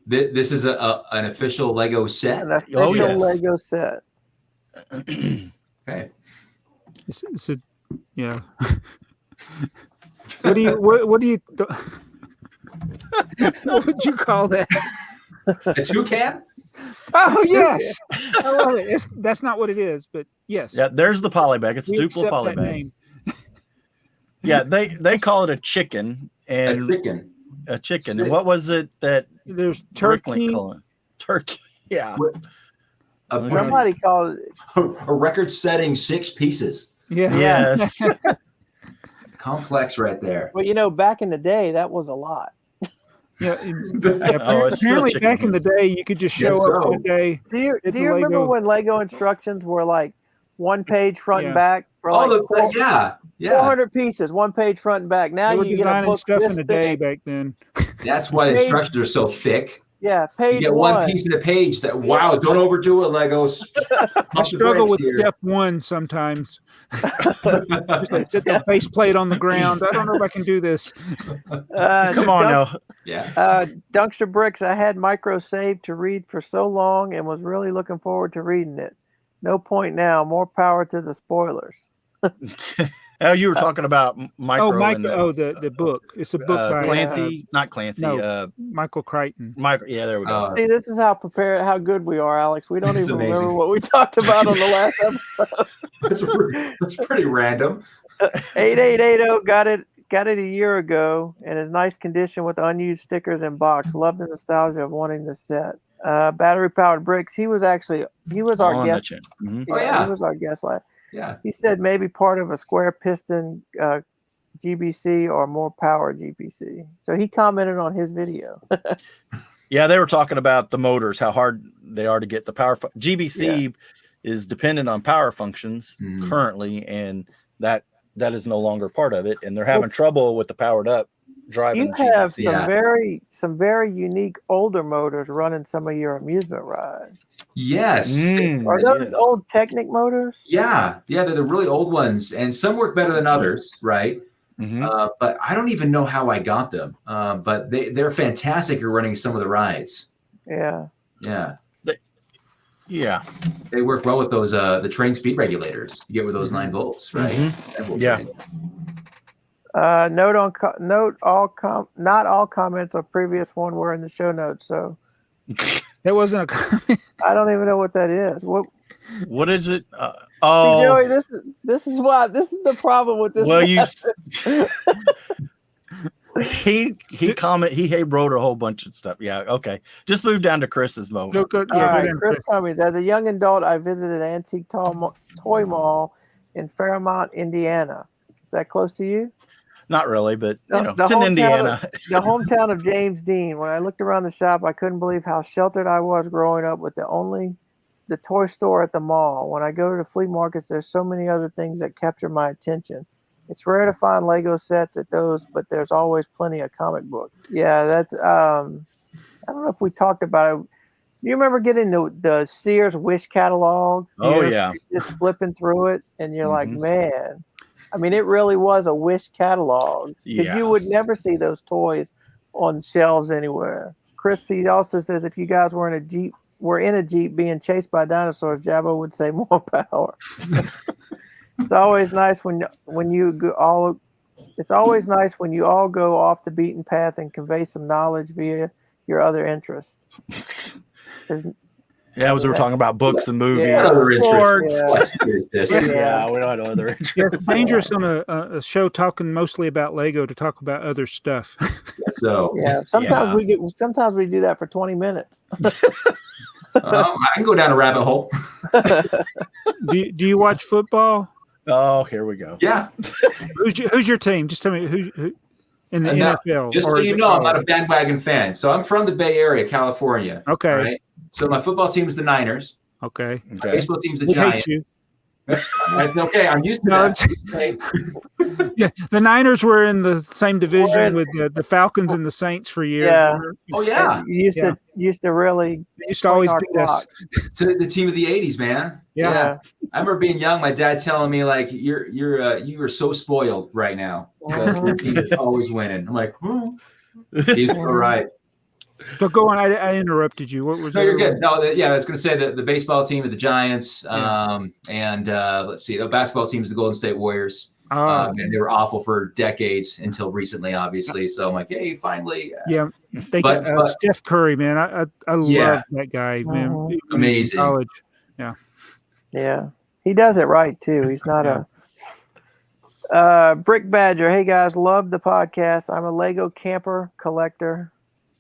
This is an official Lego set. An official Lego set. Okay. It's a, yeah. What do you what would you call that? A toucan? Oh yes, I love it. That's not what it is, but yes. Yeah, there's the polybag. It's a We Duplo accept that polybag. name. Yeah, they call it a chicken and A chicken. And what was it that There's BrickLink turkey. called it? Turkey. Yeah. Somebody called it. A record-setting 6 pieces. Yeah. Yes. Complex right there. Well, back in the day, that was a lot. Yeah. Oh, it's still Apparently, chicken back in the day, you could just show Guess up so. one day. Do you It's a remember Lego. when Lego instructions were like one page front and Yeah. back for like Yeah. 400 pieces, one page front and back? Now They were you get a designing book stuff this in a day thick. back then. That's why the Page- instructions are so thick. Yeah, You page get one piece of the page that, wow, don't overdo it, Legos. I struggle with step 1 sometimes. Just like sit there, face plate on the ground. I don't know if I can do this. Come on now. Yeah. Dunkster Bricks, I had micro saved to read for so long and was really looking forward to reading it. No point now. More power to the spoilers. Oh, you were talking about Micro. The book. It's a book by Clancy, not Clancy. no. Michael Crichton. Micro. Yeah, there we go. See, this is how good we are, Alex. We don't It's even amazing. remember what we talked about on the last episode. That's pretty random. 8880 got it a year ago and is nice condition with unused stickers and box. Love the nostalgia of wanting this set. Battery powered bricks. He was our guest. Mhm. He was our guest last. Yeah. He said maybe part of a square piston GBC or more power GPC. So he commented on his video. Yeah, they were talking about the motors, how hard they are to get the power. GBC is dependent on power functions currently, and that is no longer part of it. And they're having trouble with the powered up driving. You have GBC. some very unique older motors running some of your amusement rides. Yes. Are those old Technic motors? Yeah. They're the really old ones, and some work better than others, right? Mm-hmm. But I don't even know how I got them. But they're fantastic at running some of the rides. Yeah. Yeah. They work well with those the train speed regulators. You get with those 9 volts, right? Mm-hmm. Yeah. Not all comments of previous one were in the show notes, so That wasn't a comment. I don't even know what that is. What is it? See, Joey, this is the problem with this. Well, he wrote a whole bunch of stuff. Yeah, okay. Just move down to Chris's moment. All right, Chris Cummings. As a young adult, I visited Antique Toy Mall in Fairmont, Indiana. Is that close to you? Not really, but The it's in Indiana. The hometown of James Dean. When I looked around the shop, I couldn't believe how sheltered I was growing up with the toy store at the mall. When I go to the flea markets, there's so many other things that capture my attention. It's rare to find Lego sets at those, but there's always plenty of comic books. Yeah, that's I don't know if we talked about it. you remember getting the Sears Wish catalog? Oh, yeah. Just flipping through it, and you're like, Mhm. man. I mean, it really was a Wish catalog because Yeah. you would never see those toys on shelves anywhere. Chris, he also says if you guys were in a Jeep being chased by dinosaurs, Jabbo would say more power. It's always nice when you go It's always nice when you all go off the beaten path and convey some knowledge via your other interests. Yeah, as we were talking about books and movies, Yeah. Other interest. sports. Yeah. What is this? Yeah, we don't know other interests. Yeah, it's dangerous on a show talking mostly about Lego to talk about other stuff. So Yeah, sometimes we do that for 20 minutes. I can go down a rabbit hole. Do you watch football? Oh, here we go. Yeah. Who's your team? Just tell me who in the NFL. Just so you know, I'm not a bandwagon fan. So I'm from the Bay Area, California. Okay. Right? So my football team is the Niners. Okay. My baseball team's the We Giants. hate you. It's okay. I'm used to No, that. Yeah, the Niners were in the same division with the Falcons and the Saints for years. Yeah. Oh yeah. You used to really They used to always beat us. To the team of the '80s, man. Yeah. I remember being young. My dad telling me like, you are so spoiled right now because your team is always winning. I'm like, he's all right. So go on. I interrupted you. What was? No, you're good. No, I was going to say the baseball team of the Giants, and let's see, the basketball team is the Golden State Warriors. And they were awful for decades until recently, obviously. So I'm like, hey, finally. Yeah, they got Steph Curry, man. I love that guy, man. Amazing. College. Yeah, he does it right too. He's not a Brick Badger. Hey guys, love the podcast. I'm a Lego camper collector.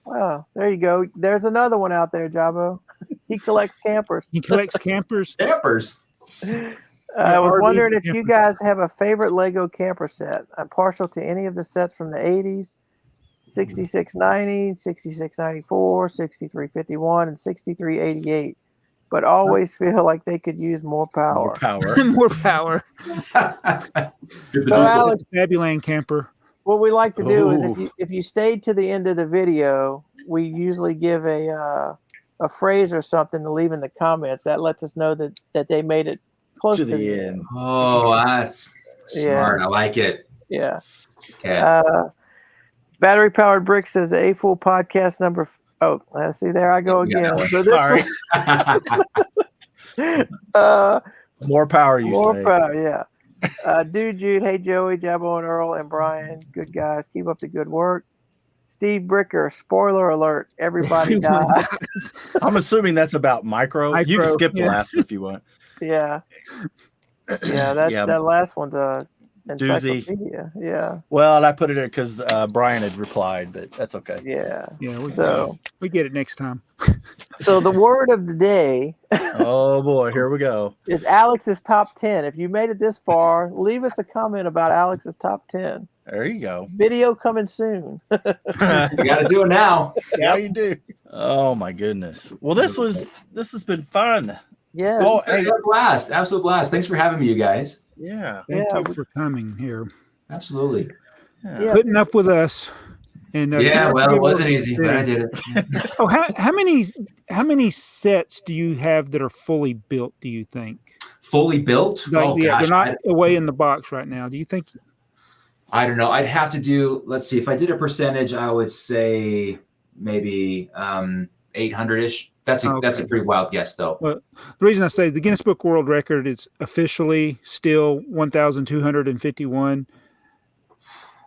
Wow, there you go. There's another one out there, Jabbo. He collects campers. He collects campers. Campers. I was wondering if you guys have a favorite Lego camper set. I'm partial to any of the sets from the 80s, 6690, 6694, 6351, and 6388. But always feel like they could use more power. More power. So Alex, Fabuland camper. what we like to do is if you stayed to the end of the video, we usually give a phrase or something to leave in the comments. That lets us know that they made it close to the end. Oh, that's smart. I like it. Yeah. Okay. Battery Powered Brick says the A.F.o.O.L Podcast number. Oh, see, there I go again. So this More power, you more say. power, yeah. Dude, Jude, hey Joey, Jabbo, and Earl, and Brian, good guys, keep up the good work. Steve Bricker, spoiler alert, everybody dies. I'm assuming that's about micro. You can skip the last one if you want. Yeah, that last one's a encyclopedia. Yeah. Well, and I put it in because Brian had replied, but that's okay. Yeah. Yeah. We get it next time. So the word of the day. Oh boy, here we go. Is Alex's top 10. If you made it this far, leave us a comment about Alex's top 10. There you go. Video coming soon. You got to do it now. Yeah, you do. Oh my goodness. Well, this has been fun. Yeah. Oh, hey, blast! Absolute blast! Thanks for having me, you guys. Yeah. Thank you for coming here. Absolutely. Yeah. Putting up with us. And well, it wasn't easy, but I did it. Oh, how many sets do you have that are fully built? Do you think fully built? Like, they're not away in the box right now. Do you think? I don't know. I'd have to do. Let's see. If I did a percentage, I would say maybe 800-ish. That's a pretty wild guess, though. Well, the reason I say the Guinness Book World Record is officially still 1,251.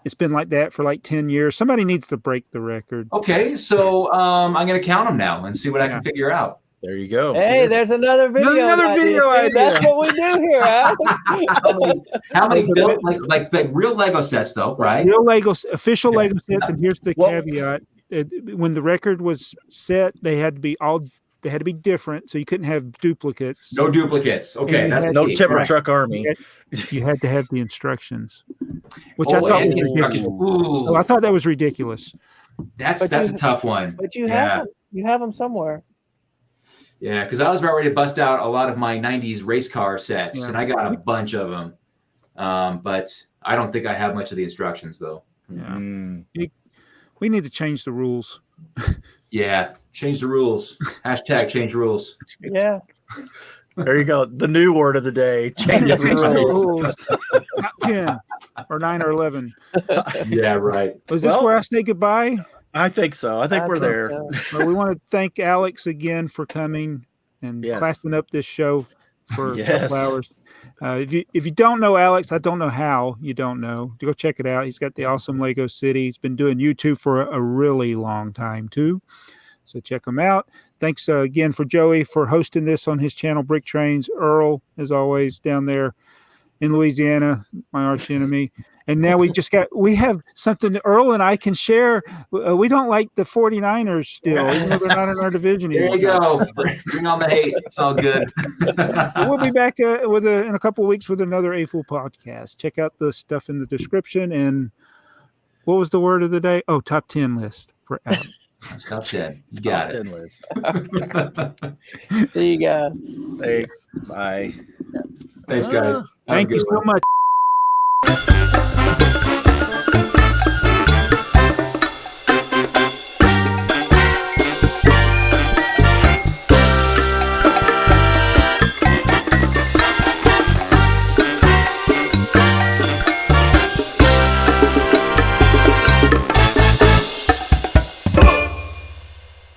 It's been like that for like 10 years. Somebody needs to break the record. Okay, so I'm going to count them now and see what I can figure out. There you go. Hey, there's another video. Idea. That's what we do here, Alex. How many built like real Lego sets though, right? Real Lego, official Lego sets, and here's the caveat: when the record was set, they had to be different, so you couldn't have duplicates. No duplicates. Okay, that's no timber truck army. You had to have the instructions, which I thought was ridiculous. Oh, I thought that was ridiculous. That's a tough one. But you have them somewhere. Yeah, because I was about ready to bust out a lot of my 90s race car sets, and I got a bunch of them. But I don't think I have much of the instructions, though. Yeah. We need to change the rules. Yeah, change the rules. Hashtag change rules. Yeah. There you go. The new word of the day. Change the Change the rules. rules. Top 10 or 9 or 11. Yeah, right. Was this Well- where I say goodbye? I think so. I think we're there. so. Well, we want to thank Alex again for coming and Yes. classing up this show for a Yes. couple hours. If you don't know Alex, I don't know how you don't know. Go check it out. He's got the awesome Lego City. He's been doing YouTube for a really long time too. So check him out. Thanks again for Joey for hosting this on his channel, BrickTrains. Earl, as always, down there in Louisiana, my arch enemy. And now we have something that Earl and I can share. We don't like the 49ers still, even though they're not in our division There anymore. you go. Bring on the hate. It's all good. We'll be back in a couple of weeks with another A.F.o.O.L podcast. Check out the stuff in the description. And what was the word of the day? Oh, top 10 list for Alex. Top 10. You got Top it. 10 list. See you guys. Thanks. Bye. Thanks, guys. Have a Thank you good so one. much.